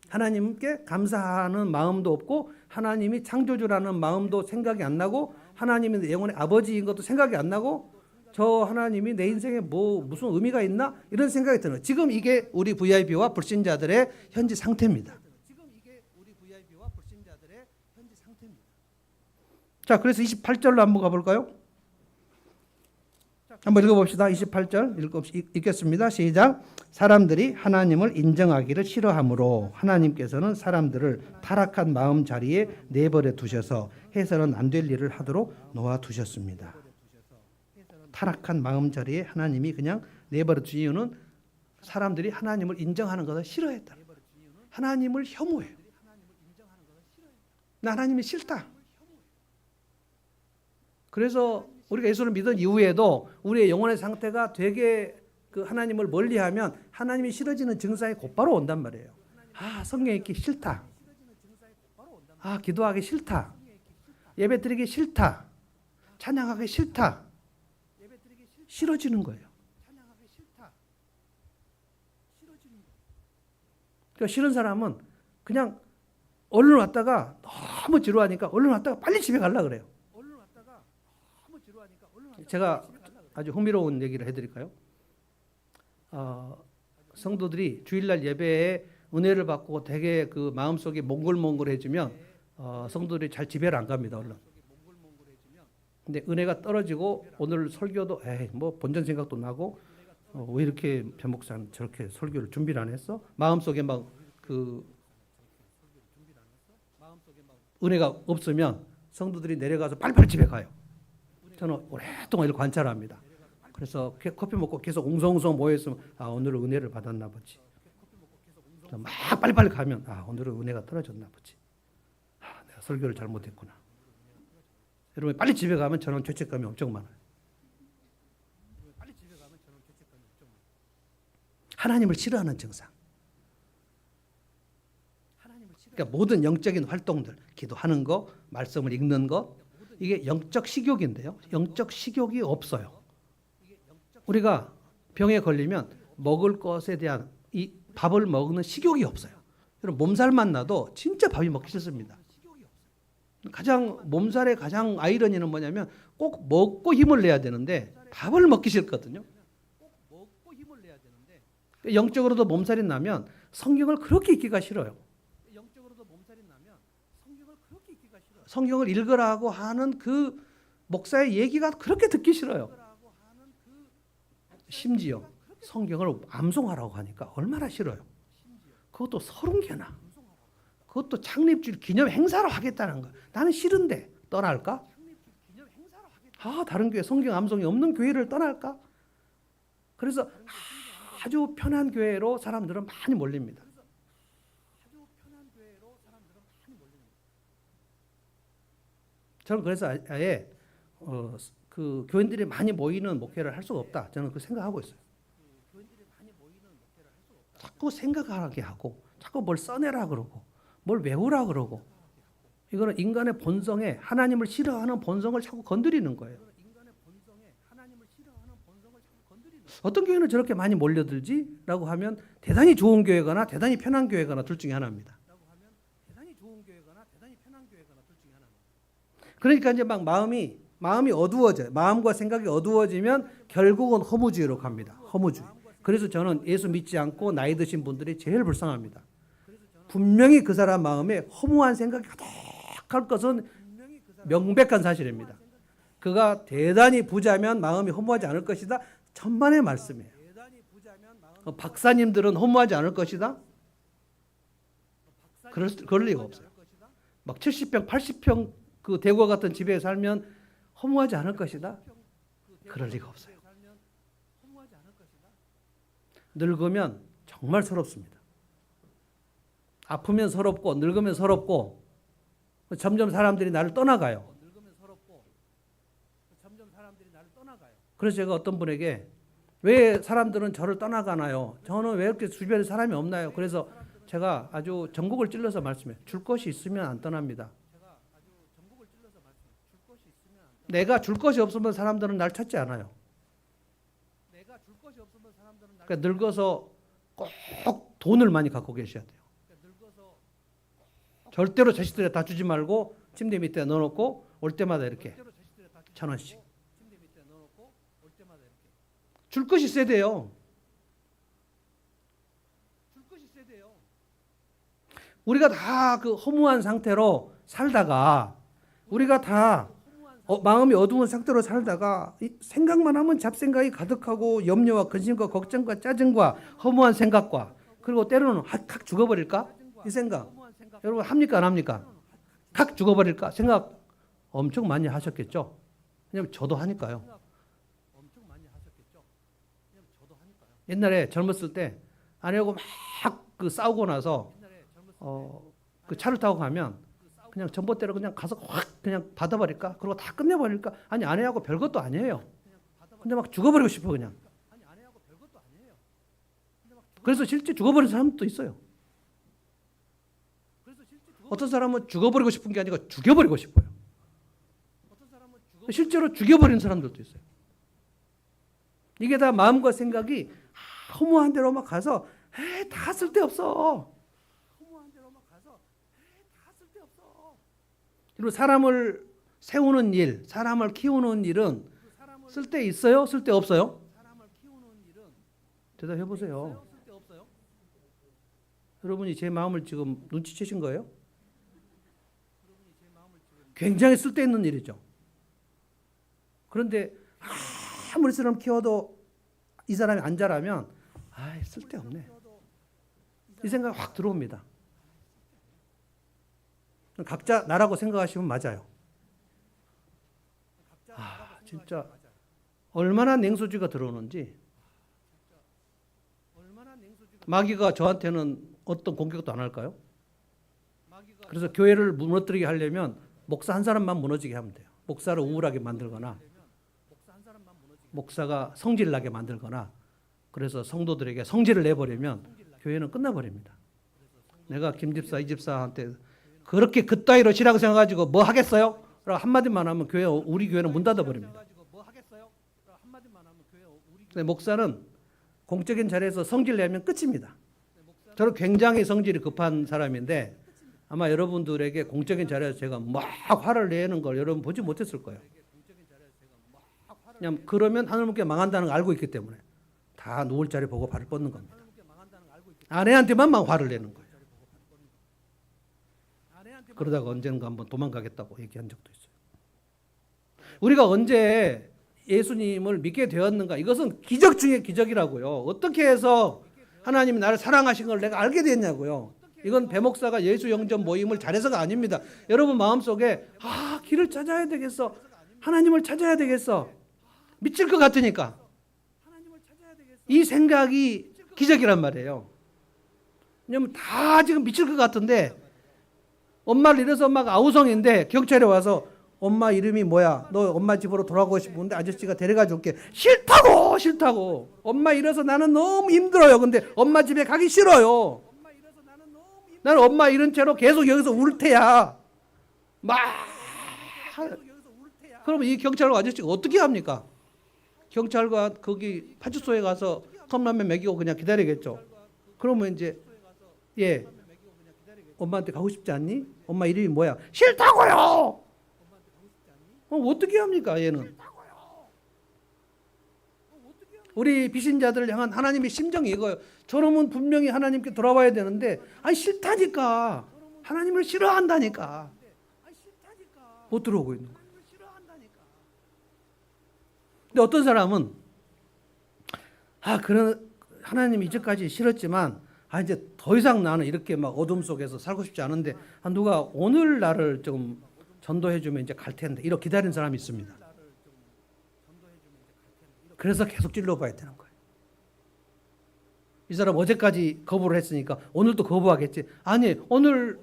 하나님께 감사하는 마음도 없고 하나님이 창조주라는 마음도 생각이 안 나고 하나님이 내 영혼의 아버지인 것도 생각이 안 나고 저 하나님이 내 인생에 무슨 의미가 있나? 이런 생각이 드는 거예요. 지금 이게 우리 VIP와 불신자들의 현재 상태입니다. 자, 그래서 28절로 한번 가볼까요? 한번 읽어봅시다. 28절 읽겠습니다. 시작. 사람들이 하나님을 인정하기를 싫어하므로 하나님께서는 사람들을 타락한 마음 자리에 내버려 두셔서 해서는 안 될 일을 하도록 놓아 두셨습니다. 타락한 마음 자리에 하나님이 그냥 내버려 두신 이유는 사람들이 하나님을 인정하는 것을 싫어했다. 하나님을 혐오해요. 나 하나님이 싫다. 그래서 우리가 예수를 믿은 이후에도 우리의 영혼의 상태가 되게 그 하나님을 멀리하면 하나님이 싫어지는 증상이 곧바로 온단 말이에요. 아, 성경 읽기 싫다. 아, 기도하기 싫다. 예배 드리기 싫다. 찬양하기 싫다. 싫어지는 거예요. 그러니까 싫은 사람은 그냥 얼른 왔다가 너무 지루하니까 얼른 왔다가 빨리 집에 가려고 그래요. 제가 아주 흥미로운 얘기를 해드릴까요? 성도들이 주일날 예배에 은혜를 받고 되게 그 마음속이 몽글몽글해지면 성도들이 잘 집에를 안 갑니다. 얼른. 근데 은혜가 떨어지고 오늘 설교도 뭐 본전 생각도 나고 왜 이렇게 변 목사는 저렇게 설교를 준비를 안 했어? 마음속에 막 그 은혜가 없으면 성도들이 내려가서 빨리빨리 집에 가요. 저는 오랫동안 이걸 관찰합니다. 그래서 커피 먹고 계속 웅성웅성 모여있으면 오늘은 은혜를 받았나 보지. 막 빨리빨리 가면 오늘은 은혜가 떨어졌나 보지. 내가 설교를 잘못했구나. 여러분 빨리 집에 가면 저는 죄책감이 엄청 많아요. 하나님을 싫어하는 증상. 그러니까 모든 영적인 활동들, 기도하는 거, 말씀을 읽는 거, 이게 영적 식욕인데요. 영적 식욕이 없어요. 우리가 병에 걸리면 먹을 것에 대한 이 밥을 먹는 식욕이 없어요. 여러분 몸살만 나도 진짜 밥이 먹기 싫습니다. 몸살의 가장 아이러니는 뭐냐면 꼭 먹고 힘을 내야 되는데 밥을 먹기 싫거든요. 영적으로도 몸살이 나면 성경을 그렇게 읽기가 싫어요. 성경을 읽으라고 하는 그 목사의 얘기가 그렇게 듣기 싫어요. 심지어 성경을 암송하라고 하니까 얼마나 싫어요. 그것도 30개나. 그것도 창립주일 기념 행사로 하겠다는 거야. 나는 싫은데 떠날까? 다른 교회 성경 암송이 없는 교회를 떠날까? 그래서 아주 편한 교회로 사람들은 많이 몰립니다. 저는 그래서 아예 그 교인들이 많이 모이는 목회를 할 수가 없다. 저는 그 생각하고 있어요. 자꾸 생각하게 하고 자꾸 뭘 써내라 그러고 뭘 외우라 그러고 이거는 인간의 본성에 하나님을 싫어하는 본성을 자꾸 건드리는 거예요. 어떤 교회는 저렇게 많이 몰려들지? 라고 하면 대단히 좋은 교회거나 대단히 편한 교회거나 둘 중에 하나입니다. 그러니까 이제 막 마음이 어두워져요. 마음과 생각이 어두워지면 결국은 허무주의로 갑니다. 허무주의. 그래서 저는 예수 믿지 않고 나이 드신 분들이 제일 불쌍합니다. 분명히 그 사람 마음에 허무한 생각이 가득할 것은 명백한 사실입니다. 그가 대단히 부자면 마음이 허무하지 않을 것이다. 천만의 말씀이에요. 박사님들은 허무하지 않을 것이다. 그럴 리가 없어요. 막 70평, 80평 그 대구와 같은 집에 살면 허무하지 않을 것이다. 그럴 리가 없어요. 늙으면 정말 서럽습니다. 아프면 서럽고 늙으면 서럽고 점점 사람들이 나를 떠나가요. 그래서 제가 어떤 분에게 왜 사람들은 저를 떠나가나요? 저는 왜 이렇게 주변에 사람이 없나요? 그래서 제가 아주 전곡을 찔러서 말씀해요. 줄 것이 있으면 안 떠납니다. 내가 줄 것이 없으면 사람들은 날 찾지 않아요. 그러니까 늙어서 꼭 돈을 많이 갖고 계셔야 돼요. 절대로 자식들에 다 주지 말고 침대 밑에 넣어놓고 올 때마다 이렇게 1,000원씩. 줄 것이 있어야 돼요. 우리가 다 그 허무한 상태로 살다가 우리가 다 마음이 어두운 상태로 살다가 생각만 하면 잡생각이 가득하고 염려와 근심과 걱정과 짜증과 허무한 생각과 그리고 때로는 확 죽어버릴까? 이 생각. 여러분 합니까 안 합니까? 확 죽어버릴까? 생각 엄청 많이 하셨겠죠? 왜냐면 저도 하니까요. 옛날에 젊었을 때 아내하고 막 그 싸우고 나서 그 차를 타고 가면 그냥 전봇대로 그냥 가서 확 그냥 받아버릴까? 그리고 다 끝내버릴까? 아니 아내하고 별것도 아니에요. 근데 막 죽어버리고 싶어 그냥. 그래서 실제 죽어버린 사람도 있어요. 어떤 사람은 죽어버리고 싶은 게 아니라 죽여버리고 싶어요. 실제로 죽여버린 사람들도 있어요. 이게 다 마음과 생각이 허무한 대로 막 가서 다 쓸데없어. 그리고 사람을 세우는 일, 사람을 키우는 일은 쓸데 있어요? 쓸데 없어요? 대답해 보세요. 여러분이 제 마음을 지금 눈치채신 거예요? 굉장히 쓸데 있는 일이죠. 그런데 아무리 사람 키워도 이 사람이 안 자라면 쓸데 없네. 이 생각이 확 들어옵니다. 각자 나라고 생각하시면 맞아요. 진짜 얼마나 냉소주의가 들어오는지. 마귀가 저한테는 어떤 공격도 안 할까요? 그래서 교회를 무너뜨리게 하려면 목사 한 사람만 무너지게 하면 돼요. 목사를 우울하게 만들거나 목사가 성질 나게 만들거나 그래서 성도들에게 성질을 내버리면 교회는 끝나버립니다. 내가 김 집사, 이 집사한테 그렇게 그따위로 신앙생활 가지고 뭐 하겠어요? 한마디만 하면 우리 교회는 문 닫아버립니다. 근데 목사는 공적인 자리에서 성질 내면 끝입니다. 저는 굉장히 성질이 급한 사람인데 아마 여러분들에게 공적인 자리에서 제가 막 화를 내는 걸 여러분 보지 못했을 거예요. 그냥 그러면 하늘문께 망한다는 걸 알고 있기 때문에 다 누울 자리 보고 발을 뻗는 겁니다. 아내한테만 막 화를 내는 거예요. 그러다가 언젠가 한번 도망가겠다고 얘기한 적도 있어요. 우리가 언제 예수님을 믿게 되었는가? 이것은 기적 중에 기적이라고요. 어떻게 해서 하나님이 나를 사랑하신 걸 내가 알게 됐냐고요. 이건 배 목사가 예수 영접 모임을 잘해서가 아닙니다. 여러분 마음속에 길을 찾아야 되겠어. 하나님을 찾아야 되겠어. 미칠 것 같으니까. 이 생각이 기적이란 말이에요. 왜냐면 다 지금 미칠 것 같은데 엄마를 잃어서 엄마가 아우성인데 경찰에 와서 엄마 이름이 뭐야? 너 엄마 집으로 돌아가고 싶은데 아저씨가 데려가 줄게. 싫다고. 엄마 잃어서 나는 너무 힘들어요. 근데 엄마 집에 가기 싫어요. 나는 엄마 잃은 채로 계속 여기서 울 테야. 그러면 이 경찰과 아저씨가 어떻게 합니까? 경찰과 거기 파출소에 가서 컵라면 먹이고 그냥 기다리겠죠. 그러면 이제 엄마한테 가고 싶지 않니? 엄마 이름이 뭐야? 싫다고요. 어떻게 합니까 얘는? 우리 비신자들을 향한 하나님의 심정이 이거예요. 저놈은 분명히 하나님께 돌아와야 되는데 싫다니까. 하나님을 싫어한다니까. 못 들어오고 있는 거예요. 근데 어떤 사람은 그런 하나님 이제까지 싫었지만 이제 더 이상 나는 이렇게 막 어둠 속에서 살고 싶지 않은데 누가 오늘 나를 좀 전도해 주면 이제 갈 텐데 이렇게 기다리는 사람이 있습니다. 그래서 계속 찔러봐야 되는 거예요. 이 사람 어제까지 거부를 했으니까 오늘도 거부하겠지. 아니 오늘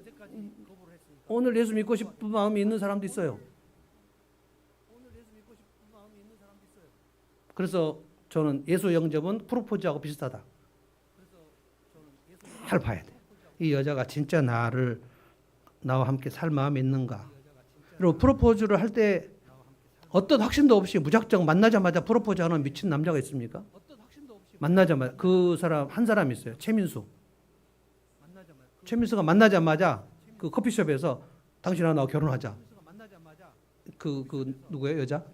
예수 믿고 싶은 마음이 있는 사람도 있어요. 그래서 저는 예수 영접은 프로포즈하고 비슷하다. 잘 봐야 돼. 이 여자가 진짜 나와 함께 살 마음이 있는가. 그리고 프로포즈를 할 때 어떤 확신도 없이 무작정 만나자마자 프로포즈하는 미친 남자가 있습니까? 만나자마자 그 사람 한 사람 있어요. 최민수가 만나자마자 그 커피숍에서 당신하고 나하고 결혼하자. 그 누구예요 여자?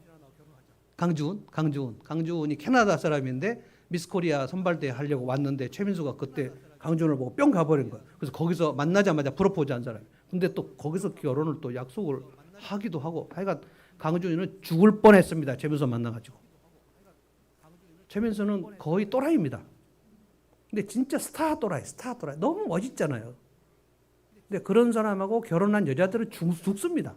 강주훈이 캐나다 사람인데 미스코리아 선발대 하려고 왔는데 최민수가 그때 강주훈을 보고 뿅 가버린 거예요. 그래서 거기서 만나자마자 프로포즈한 사람이에요. 근데 또 거기서 결혼을 또 약속을 하기도 하고 하여간 강준이는 죽을 뻔했습니다. 최면서 만나가지고. 최면서는 거의 또라이입니다. 근데 진짜 스타 또라이. 너무 멋있잖아요. 근데 그런 사람하고 결혼한 여자들은 죽습니다.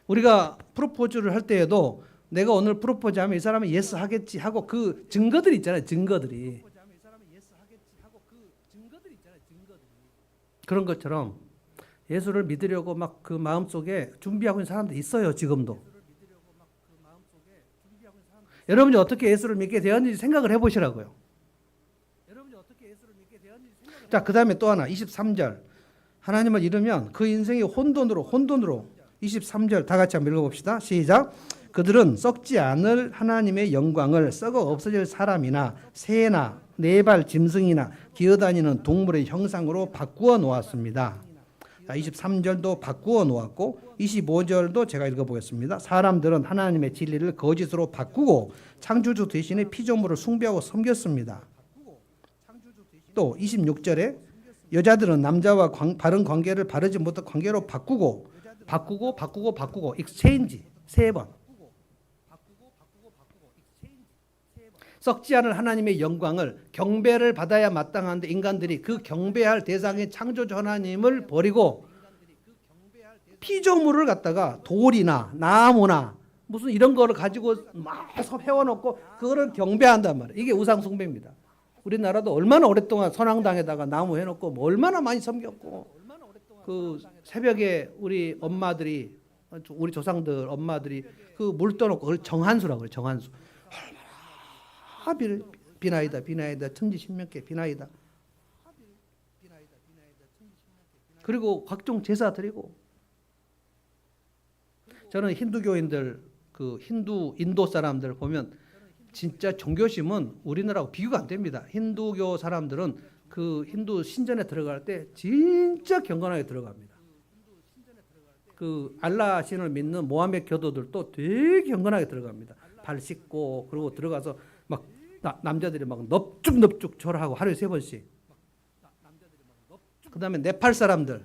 우리가 프로포즈를 할 때에도 내가 오늘 프로포즈하면 이 사람은 예스 하겠지 하고 그 증거들이 있잖아요. 증거들이. 그런 것처럼 예수를 믿으려고 막 그 마음속에 준비하고 있는 사람도 있어요. 지금도. 여러분이 어떻게 예수를 믿게 되었는지 생각을 해보시라고요. 자, 그 다음에 또 하나 23절 하나님을 잃으면 그 인생이 혼돈으로 23절 다 같이 한번 읽어봅시다. 시작. 그들은 썩지 않을 하나님의 영광을 썩어 없어질 사람이나 새나 네 발 짐승이나 기어다니는 동물의 형상으로 바꾸어 놓았습니다. 23절도 바꾸어 놓았고 25절도 제가 읽어보겠습니다. 사람들은 하나님의 진리를 거짓으로 바꾸고 창조주 대신에 피조물을 숭배하고 섬겼습니다. 또 26절에 여자들은 남자와 바른 관계를 바르지 못한 관계로 바꾸고 exchange 3번. 썩지 않을 하나님의 영광을 경배를 받아야 마땅한데 인간들이 그 경배할 대상의 창조주 하나님을 버리고 피조물을 갖다가 돌이나 나무나 무슨 이런 거를 가지고 막 해워놓고 그거를 경배한단 말이에요. 이게 우상 숭배입니다. 우리나라도 얼마나 오랫동안 선앙당에다가 나무 해놓고 뭐 얼마나 많이 섬겼고 그 새벽에 우리 엄마들이 우리 조상들 엄마들이 그 물 떠놓고 그걸 정한수라고 그래요. 정한수. 비나이다 천지신명께 비나이다. 그리고 각종 제사 드리고. 저는 힌두교인들 그 인도 사람들 보면 진짜 종교심은 우리나라하고 비교가 안 됩니다. 힌두교 사람들은 그 힌두 신전에 들어갈 때 진짜 경건하게 들어갑니다. 그 알라 신을 믿는 모하메 교도들도 되게 경건하게 들어갑니다. 발 씻고 그러고 들어가서 막 남자들이 막 넙죽 절하고 하루에 3번씩. 그다음에 네팔 사람들,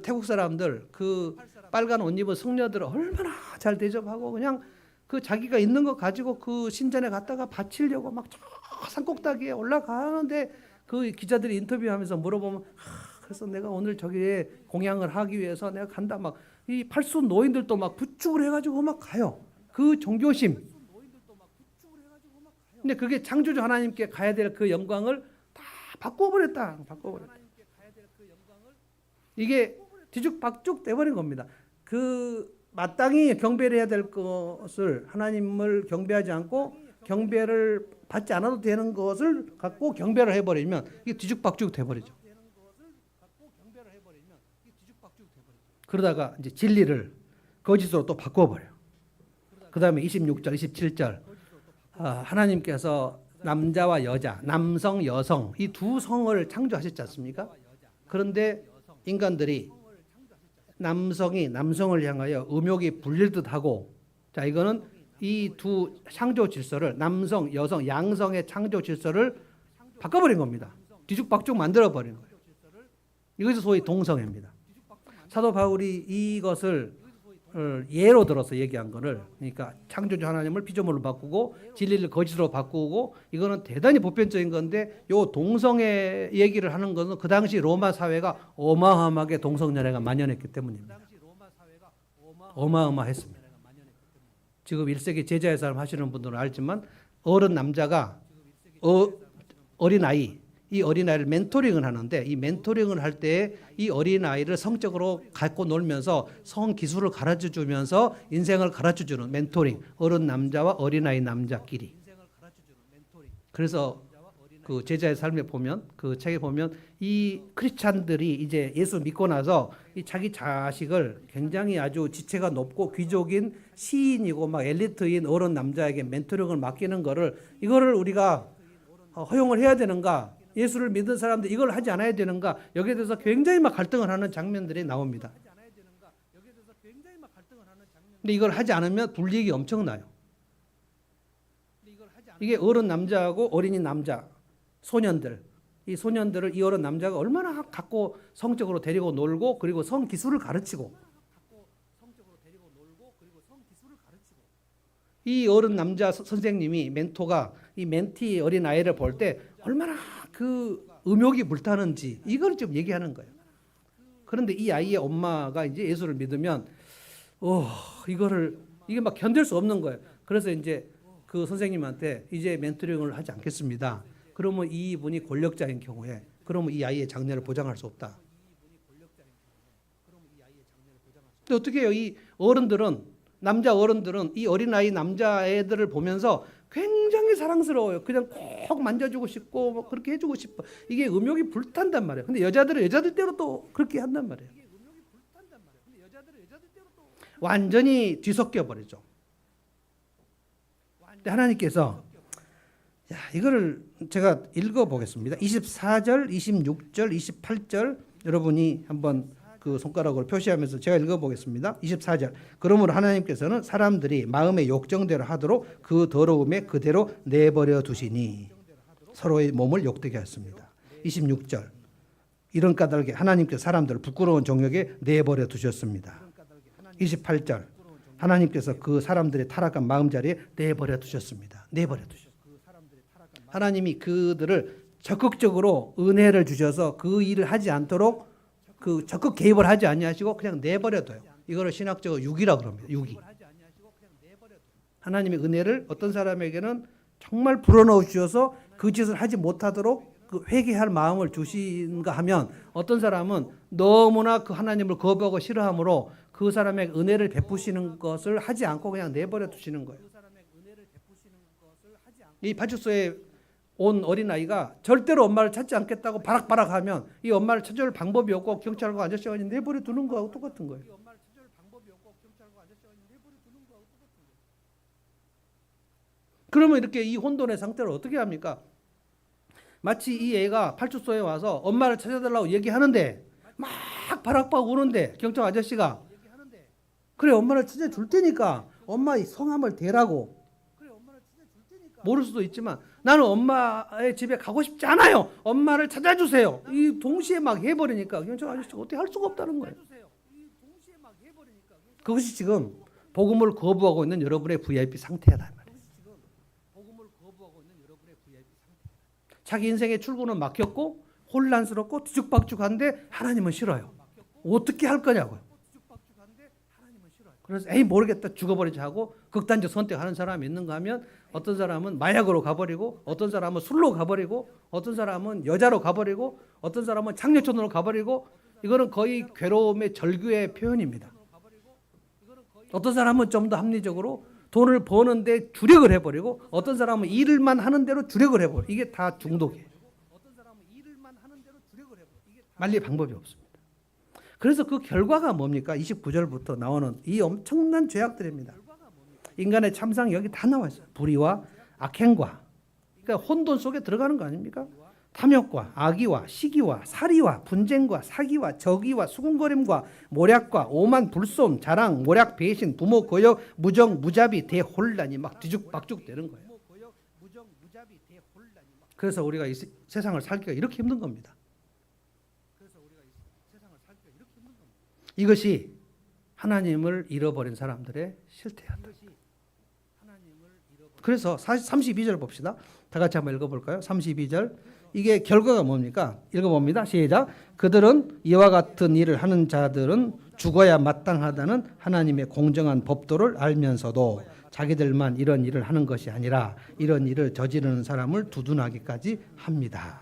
태국 사람들 그 빨간 옷 입은 성녀들 얼마나 잘 대접하고 그냥 그 자기가 있는 거 가지고 그 신전에 갔다가 바치려고 막 저 산꼭대기에 올라가는데 그 기자들이 인터뷰하면서 물어보면 그래서 내가 오늘 저기에 공양을 하기 위해서 내가 간다 막 이 팔순 노인들도 막 부축을 해가지고 막 가요. 그 종교심. 근데 그게 창조주 하나님께 가야 될 그 영광을 다 바꿔버렸다. 이게 뒤죽박죽 돼버린 겁니다. 그 마땅히 경배를 해야 될 것을 하나님을 경배하지 않고 경배를 받지 않아도 되는 것을 갖고 경배를 해버리면 이게 뒤죽박죽 돼버리죠. 그러다가 이제 진리를 거짓으로 또 바꿔버려요. 그 다음에 26절, 27절 하나님께서 남자와 여자, 남성, 여성 이 두 성을 창조하셨지 않습니까? 그런데 인간들이 남성이 남성을 향하여 음욕이 불릴 듯하고 자 이거는 이 두 창조 질서를 남성, 여성, 양성의 창조 질서를 바꿔버린 겁니다. 뒤죽박죽 만들어버린 거예요. 이것이 소위 동성애입니다. 사도 바울이 이것을 예로 들어서 얘기한 거를 그러니까 창조주 하나님을 피조물로 바꾸고 진리를 거짓으로 바꾸고 이거는 대단히 보편적인 건데 요 동성애 얘기를 하는 것은 그 당시 로마 사회가 어마어마하게 동성연애가 만연했기 때문입니다. 어마어마했습니다. 지금 1세기 제자의 삶 하시는 분들은 알지만 어른 남자가 어린아이 이 어린아이를 멘토링을 하는데 이 멘토링을 할 때 이 어린아이를 성적으로 갖고 놀면서 성 기술을 가르쳐주면서 인생을 가르쳐주는 멘토링 어른 남자와 어린아이 남자끼리. 그래서 그 제자의 삶에 보면 그 책에 보면 이 크리스찬들이 이제 예수 믿고 나서 이 자기 자식을 굉장히 아주 지체가 높고 귀족인 시인이고 막 엘리트인 어른 남자에게 멘토링을 맡기는 거를 이거를 우리가 허용을 해야 되는가? 예수를 믿는 사람들 이걸 하지 않아야 되는가? 여기에 대해서 굉장히 막 갈등을 하는 장면들이 나옵니다. 근데 이걸 하지 않으면 불이익이 엄청나요. 이게 어른 남자하고 어린이 남자, 소년들 이 소년들을 이 어른 남자가 얼마나 갖고 성적으로 데리고 놀고 그리고 성 기술을 가르치고 이 어른 남자 선생님이 멘토가 이 멘티 어린 아이를 볼 때 얼마나 그 음욕이 불타는지 이걸 좀 얘기하는 거예요. 그런데 이 아이의 엄마가 이제 예수를 믿으면 이게 막 견딜 수 없는 거예요. 그래서 이제 그 선생님한테 이제 멘토링을 하지 않겠습니다. 그러면 이분이 권력자인 경우에 그러면 이 아이의 장래를 보장할 수 없다. 근데 어떻게 해요? 이 어른들은 남자 어른들은 이 어린아이 남자애들을 보면서 굉장히 사랑스러워요. 그냥 꼭 만져주고 싶고 뭐 그렇게 해주고 싶어. 이게 음욕이 불탄단 말이에요. 근데 여자들은 여자들대로 또 그렇게 한단 말이에요. 완전히 뒤섞여 버리죠. 근데 하나님께서 이거를 제가 읽어보겠습니다. 24절, 26절, 28절 여러분이 한번 그 손가락으로 표시하면서 제가 읽어보겠습니다. 24절. 그러므로 하나님께서는 사람들이 마음의 욕정대로 하도록 그 더러움에 그대로 내버려 두시니 서로의 몸을 욕되게 하였습니다. 26절. 이런 까닭에 하나님께서 사람들을 부끄러운 정욕에 내버려 두셨습니다. 28절. 하나님께서 그 사람들의 타락한 마음자리에 내버려 두셨습니다. 내버려 두셨습니다. 하나님이 그들을 적극적으로 은혜를 주셔서 그 일을 하지 않도록 그 적극 개입을 하지 아니하시고 그냥 내버려둬요. 이거를 신학적으로 유기라고 합니다. 유기. 하나님의 은혜를 어떤 사람에게는 정말 불어넣어 주셔서 그 짓을 하지 못하도록 그 회개할 마음을 주신가 하면 어떤 사람은 너무나 그 하나님을 거부하고 싫어하므로 그 사람의 은혜를 베푸시는 것을 하지 않고 그냥 내버려 두시는 거예요. 이 파출소에 온 어린아이가 절대로 엄마를 찾지 않겠다고 바락바락하면 이 엄마를 찾아올 방법이 없고 경찰과 아저씨가 내버려 두는 거하고 똑같은 거예요. 그러면 이렇게 이 혼돈의 상태를 어떻게 합니까? 마치 이 애가 파출소에 와서 엄마를 찾아달라고 얘기하는데 막 바락바락 우는데 경찰 아저씨가 그래 엄마를 찾아줄 테니까 엄마의 성함을 대라고. 모를 수도 있지만 나는 엄마의 집에 가고 싶지 않아요. 엄마를 찾아주세요. 이 동시에 막 해버리니까 경찰 아저씨가 어떻게 할 수가 없다는 거예요. 그것이 지금 복음을 거부하고 있는 여러분의 VIP 상태다 말이에요. 자기 인생의 출구는 막혔고 혼란스럽고 뒤죽박죽한데 하나님은 싫어요. 어떻게 할 거냐고요. 그래서 에이 모르겠다 죽어버리자 하고 극단적 선택하는 사람이 있는가 하면 어떤 사람은 마약으로 가버리고 어떤 사람은 술로 가버리고 어떤 사람은 여자로 가버리고 어떤 사람은 장려촌으로 가버리고 이거는 거의 괴로움의 절규의 표현입니다. 어떤 사람은 좀 더 합리적으로 돈을 버는데 주력을 해버리고 어떤 사람은 일만 하는 대로 주력을 해버리고 이게 다 중독이에요. 말릴 방법이 없습니다. 그래서 그 결과가 뭡니까? 29절부터 나오는 이 엄청난 죄악들입니다. 인간의 참상이 여기 다 나와 있어요. 불의와 악행과 그러니까 혼돈 속에 들어가는 거 아닙니까? 탐욕과 악의와 시기와 살이와 분쟁과 사기와 적의와 수군거림과 모략과 오만 불손 자랑 모략 배신 부모 거역 무정 무자비 대혼란이 막 뒤죽박죽 되는 거예요. 그래서 우리가 이 세상을 살기가 이렇게 힘든 겁니다. 이것이 하나님을 잃어버린 사람들의 실태였다. 그래서 32절 봅시다. 다 같이 한번 읽어볼까요? 32절. 이게 결과가 뭡니까? 읽어봅니다. 시작. 그들은 이와 같은 일을 하는 자들은 죽어야 마땅하다는 하나님의 공정한 법도를 알면서도 자기들만 이런 일을 하는 것이 아니라 이런 일을 저지르는 사람을 두둔하기까지 합니다.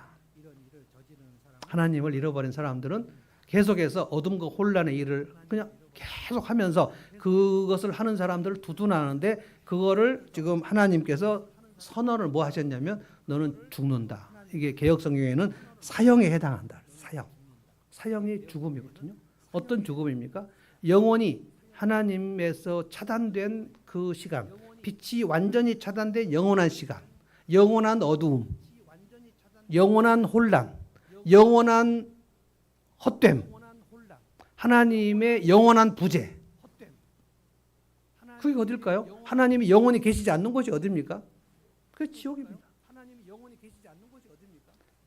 하나님을 잃어버린 사람들은 계속해서 어둠과 혼란의 일을 그냥 계속 하면서 그것을 하는 사람들을 두둔하는데 그거를 지금 하나님께서 선언을 뭐 하셨냐면 너는 죽는다. 이게 개역성경에는 사형에 해당한다. 사형이 죽음이거든요. 어떤 죽음입니까? 영혼이 하나님에서 차단된 그 시간, 빛이 완전히 차단된 영원한 시간, 영원한 어두움, 영원한 혼란, 영원한 헛됨, 하나님의 영원한 부재. 그게 어딜까요? 하나님이 영원히 계시지 않는 곳이 어디입니까? 그게 지옥입니다.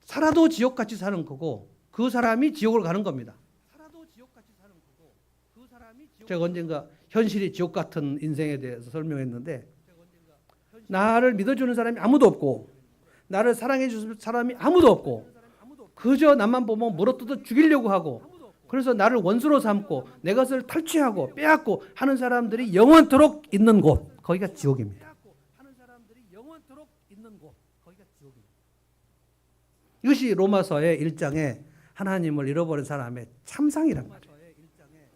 살아도 지옥같이 사는 거고 그 사람이 지옥을 가는 겁니다. 제가 언젠가 현실이 지옥 같은 인생에 대해서 설명했는데 나를 믿어주는 사람이 아무도 없고 나를 사랑해 줄 사람이 아무도 없고 그저 나만 보면 물어뜯어 죽이려고 하고 그래서 나를 원수로 삼고 내 것을 탈취하고 빼앗고 하는 사람들이 영원토록 있는 곳 거기가 지옥입니다. 이것이 로마서의 1장에 하나님을 잃어버린 사람의 참상이란 말이에요.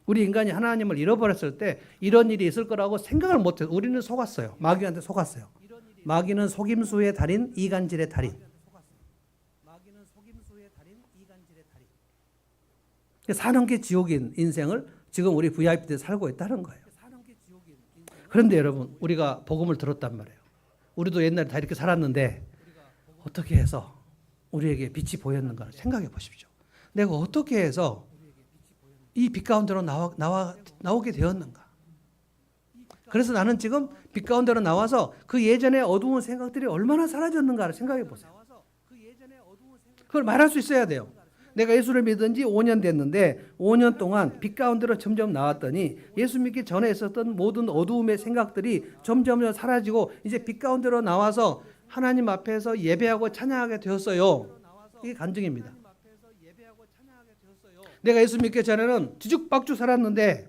우리 인간이 하나님을 잃어버렸을 때 이런 일이 있을 거라고 생각을 못해요. 우리는 속았어요. 마귀한테 속았어요. 마귀는 속임수의 달인, 이간질의 달인. 사는 게 지옥인 인생을 지금 우리 VIP 때 살고 있다는 거예요. 그런데 여러분, 우리가 복음을 들었단 말이에요. 우리도 옛날에 다 이렇게 살았는데 어떻게 해서 우리에게 빛이 보였는가를 생각해 보십시오. 내가 어떻게 해서 이 빛 가운데로 나오게 되었는가. 그래서 나는 지금 빛 가운데로 나와서 그 예전의 어두운 생각들이 얼마나 사라졌는가를 생각해 보세요. 그걸 말할 수 있어야 돼요. 내가 예수를 믿은 지 5년 됐는데 5년 동안 빛 가운데로 점점 나왔더니 예수 믿기 전에 있었던 모든 어두움의 생각들이 점점 사라지고 이제 빛 가운데로 나와서 하나님 앞에서 예배하고 찬양하게 되었어요. 이게 간증입니다. 내가 예수 믿기 전에는 뒤죽박죽 살았는데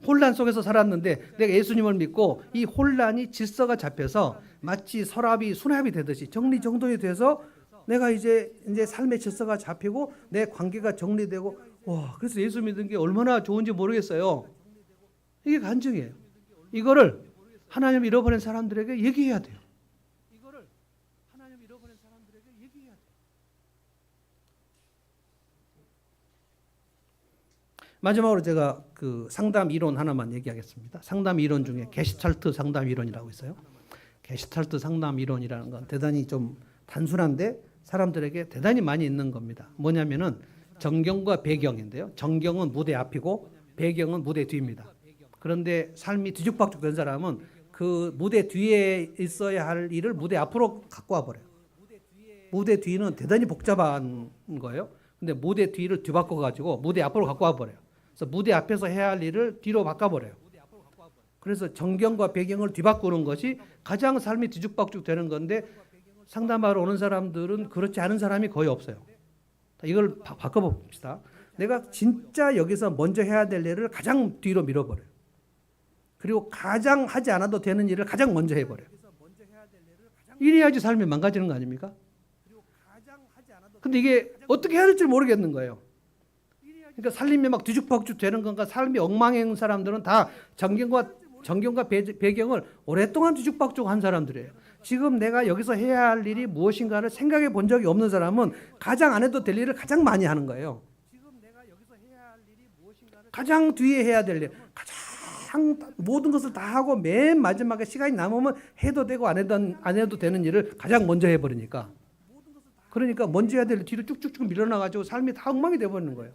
혼란 속에서 살았는데 내가 예수님을 믿고 이 혼란이 질서가 잡혀서 마치 서랍이 수납이 되듯이 정리정돈이 돼서 내가 이제 삶의 질서가 잡히고 내 관계가 정리되고 와 그래서 예수 믿는 게 얼마나 좋은지 모르겠어요. 이게 간증이에요. 이거를 하나님 잃어버린 사람들에게 얘기해야 돼요. 마지막으로 제가 그 상담 이론 하나만 얘기하겠습니다. 상담 이론 중에 게슈탈트 상담 이론이라고 있어요. 게슈탈트 상담 이론이라는 건 대단히 좀 단순한데 사람들에게 대단히 많이 있는 겁니다. 뭐냐면은 정경과 배경인데요. 정경은 무대 앞이고 배경은 무대 뒤입니다. 그런데 삶이 뒤죽박죽 된 사람은 그 무대 뒤에 있어야 할 일을 무대 앞으로 갖고 와버려요. 무대 뒤는 대단히 복잡한 거예요. 근데 무대 뒤를 뒤바꿔가지고 무대 앞으로 갖고 와버려요. 그래서 무대 앞에서 해야 할 일을 뒤로 바꿔버려요. 그래서 정경과 배경을 뒤바꾸는 것이 가장 삶이 뒤죽박죽 되는 건데 상담하러 오는 사람들은 그렇지 않은 사람이 거의 없어요. 이걸 바꿔봅시다. 내가 진짜 여기서 먼저 해야 될 일을 가장 뒤로 밀어버려요. 그리고 가장 하지 않아도 되는 일을 가장 먼저 해버려요. 이래야지 삶이 망가지는 거 아닙니까? 근데 이게 어떻게 해야 될지 모르겠는 거예요. 그러니까 살림이 막 뒤죽박죽 되는 건가 삶이 엉망인 사람들은 다 정경과 배경을 오랫동안 뒤죽박죽 한 사람들이에요. 지금 내가 여기서 해야 할 일이 무엇인가를 생각해 본 적이 없는 사람은 가장 안 해도 될 일을 가장 많이 하는 거예요. 가장 뒤에 해야 될 일, 가장 모든 것을 다 하고 맨 마지막에 시간이 남으면 해도 되고 안 해도 되는 일을 가장 먼저 해버리니까. 그러니까 먼저 해야 될 일 뒤로 쭉쭉쭉 밀어나가지고 삶이 다 엉망이 돼버리는 거예요.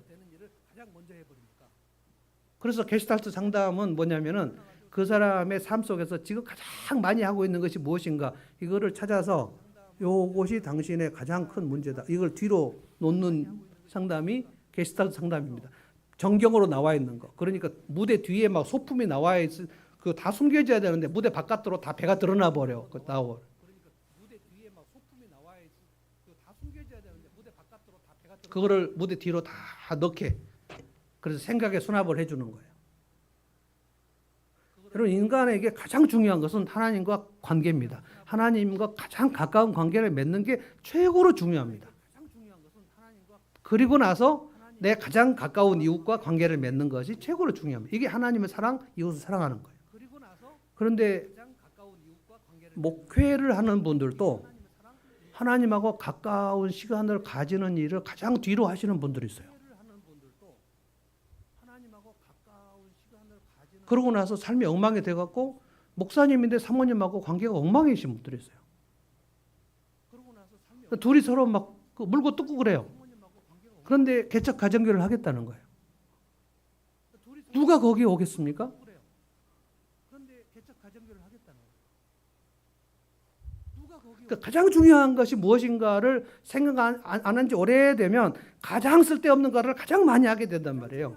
그래서 게슈탈트 상담은 뭐냐면은 그 사람의 삶 속에서 지금 가장 많이 하고 있는 것이 무엇인가 이거를 찾아서 이것이 당신의 가장 큰 문제다. 이걸 뒤로 놓는 상담이 게슈탈트 상담입니다. 정경으로 나와 있는 거. 그러니까 무대 뒤에 막 소품이 나와 있을 그 다 숨겨져야 되는데 무대 바깥으로 다 배가 드러나 버려. 그 나와. 그거를 무대 뒤로 다 넣게. 그래서 생각에 수납을 해주는 거예요. 여러분 인간에게 가장 중요한 것은 하나님과 관계입니다. 하나님과 가장 가까운 관계를 맺는 게 최고로 중요합니다. 그리고 나서 내 가장 가까운 이웃과 관계를 맺는 것이 최고로 중요합니다. 이게 하나님의 사랑, 이웃을 사랑하는 거예요. 그런데 목회를 하는 분들도 하나님하고 가까운 시간을 가지는 일을 가장 뒤로 하시는 분들이 있어요. 그러고 나서 삶이 엉망이 돼갖고 목사님인데 사모님하고 관계가 엉망이신 분들이 있어요. 둘이 서로 막 물고 뜯고 그래요. 그런데 개척 가정교회를 하겠다는 거예요. 누가 거기에 오겠습니까? 그러니까 가장 중요한 것이 무엇인가를 생각 안 한 지 오래되면 가장 쓸데없는 거를 가장 많이 하게 된단 말이에요.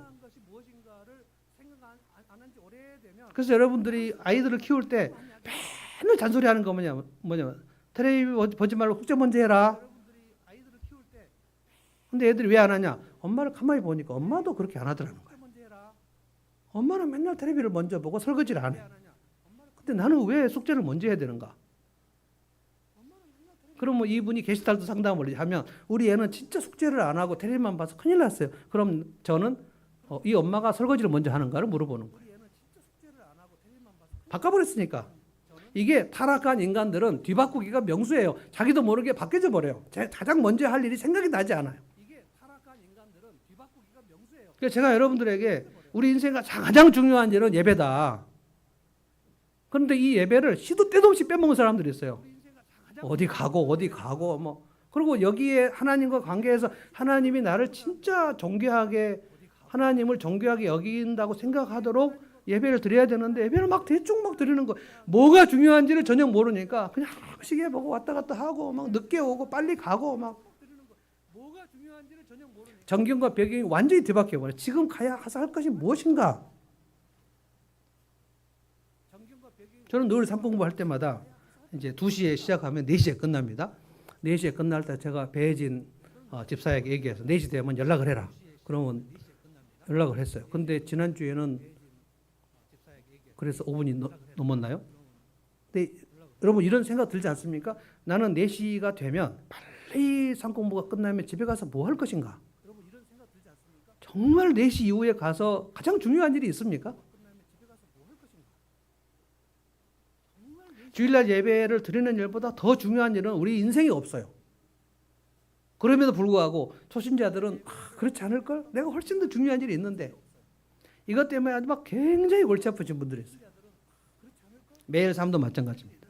그래서 여러분들이 아이들을 키울 때 맨날 잔소리하는 거 뭐냐면 텔레비전 보지 말고 숙제 먼저 해라. 근데 애들이 왜 안 하냐? 엄마를 가만히 보니까 엄마도 그렇게 안 하더라는 거예요. 엄마는 맨날 텔레비를 먼저 보고 설거지를 안 해. 근데 나는 왜 숙제를 먼저 해야 되는가? 그럼 뭐 이분이 게시탈트 상담을 하면 우리 애는 진짜 숙제를 안 하고 텔레비만 봐서 큰일 났어요. 그럼 저는 이 엄마가 설거지를 먼저 하는가를 물어보는 거예요. 바꿔버렸으니까. 이게 타락한 인간들은 뒤바꾸기가 명수예요. 자기도 모르게 바뀌어져 버려요. 가장 먼저 할 일이 생각이 나지 않아요. 그래서 제가 여러분들에게 우리 인생가 가장 중요한 일은 예배다. 그런데 이 예배를 시도 때도 없이 빼먹는 사람들이 있어요. 어디 가고 뭐 그리고 여기에 하나님과 관계에서 하나님이 나를 진짜 존귀하게 하나님을 존귀하게 여긴다고 생각하도록 예배를 드려야 되는데 예배를 막 대충 막 드리는 거 뭐가 중요한지를 전혀 모르니까 그냥 시계 보고 왔다 갔다 하고 막 늦게 오고 빨리 가고 막 정경과 배경이 완전히 뒤바뀌어 버려. 지금 가야 할 것이 무엇인가? 저는 늘 삼공부할 때마다 이제 2시에 시작하면 4시에 끝납니다. 4시에 끝날 때 제가 배혜진 집사에게 얘기해서 4시 되면 연락을 해라. 그러면 연락을 했어요. 근데 지난주에는 그래서 5분이 넘었나요? 근데 여러분 이런 생각 들지 않습니까? 나는 4시가 되면 빨리 삼공부가 끝나면 집에 가서 뭐 할 것인가? 정말 4시 이후에 가서 가장 중요한 일이 있습니까? 주일날 예배를 드리는 일보다 더 중요한 일은 우리 인생에 없어요. 그럼에도 불구하고 초신자들은 그렇지 않을걸? 내가 훨씬 더 중요한 일이 있는데 이것 때문에 아주 막 굉장히 골치 아프신 분들이 있어요. 매일 삶도 마찬가지입니다.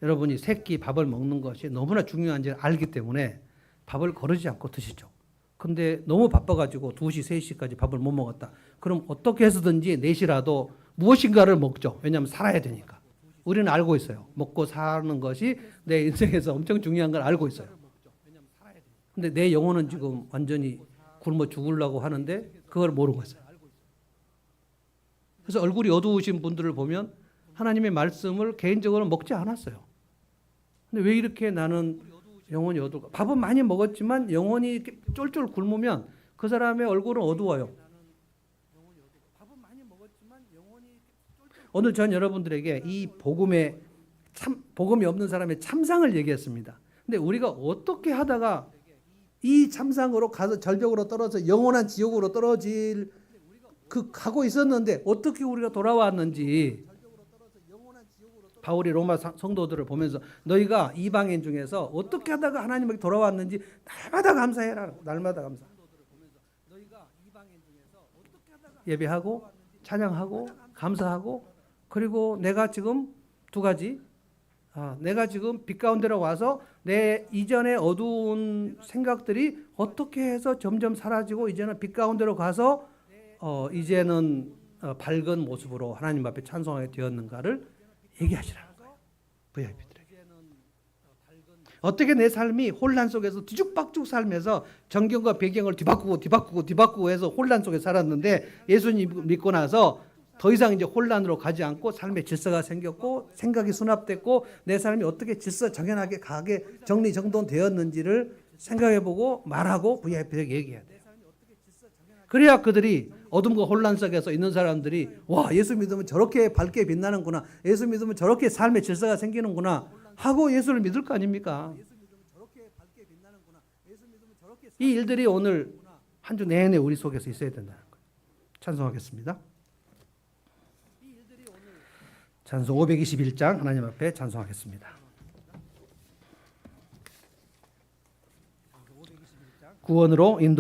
여러분이 새끼 밥을 먹는 것이 너무나 중요한지 알기 때문에 밥을 거르지 않고 드시죠. 근데 너무 바빠가지고 2시, 3시까지 밥을 못 먹었다. 그럼 어떻게 해서든지 4시라도 무엇인가를 먹죠. 왜냐하면 살아야 되니까. 우리는 알고 있어요. 먹고 사는 것이 내 인생에서 엄청 중요한 걸 알고 있어요. 근데 내 영혼은 지금 완전히 굶어 죽으려고 하는데 그걸 모르고 있어요. 그래서 얼굴이 어두우신 분들을 보면 하나님의 말씀을 개인적으로 먹지 않았어요. 근데 왜 이렇게 나는 영혼이 어두울까? 밥은 많이 먹었지만 영혼이 이렇게 쫄쫄 굶으면 그 사람의 얼굴은 어두워요. 오늘 전 여러분들에게 이 복음이 없는 사람의 참상을 얘기했습니다. 근데 우리가 어떻게 하다가 이 참상으로 가서 절벽으로 떨어져 영원한 지옥으로 떨어질 가고 있었는데 어떻게 우리가 돌아왔는지 바울이 로마 성도들을 보면서 너희가 이방인 중에서 어떻게 하다가 하나님에게 돌아왔는지 날마다 감사해라. 날마다 감사. 예배하고 찬양하고 감사하고 그리고 내가 지금 2가지 내가 지금 빛 가운데로 와서 내 이전의 어두운 생각들이 어떻게 해서 점점 사라지고 이제는 빛 가운데로 가서 이제는 밝은 모습으로 하나님 앞에 찬송하게 되었는가를 얘기하시라는 거예요. VIP들에게. 어떻게 내 삶이 혼란 속에서 뒤죽박죽 살면서 정경과 배경을 뒤바꾸고 해서 혼란 속에 살았는데 예수님 믿고 나서 더 이상 이제 혼란으로 가지 않고 삶의 질서가 생겼고 생각이 수납됐고 내 삶이 어떻게 질서 정연하게 가게 정리정돈되었는지를 생각해보고 말하고 VIP에게 얘기해야 돼요. 그래야 그들이 어둠과 혼란 속에서 있는 사람들이 와 예수 믿으면 저렇게 밝게 빛나는구나. 예수 믿으면 저렇게 삶의 질서가 생기는구나 하고 예수를 믿을 거 아닙니까? 이 일들이 오늘 한 주 내내 우리 속에서 있어야 된다는 거예요. 찬송하겠습니다. 찬송 521장 하나님 앞에 찬송하겠습니다. 구원으로 인도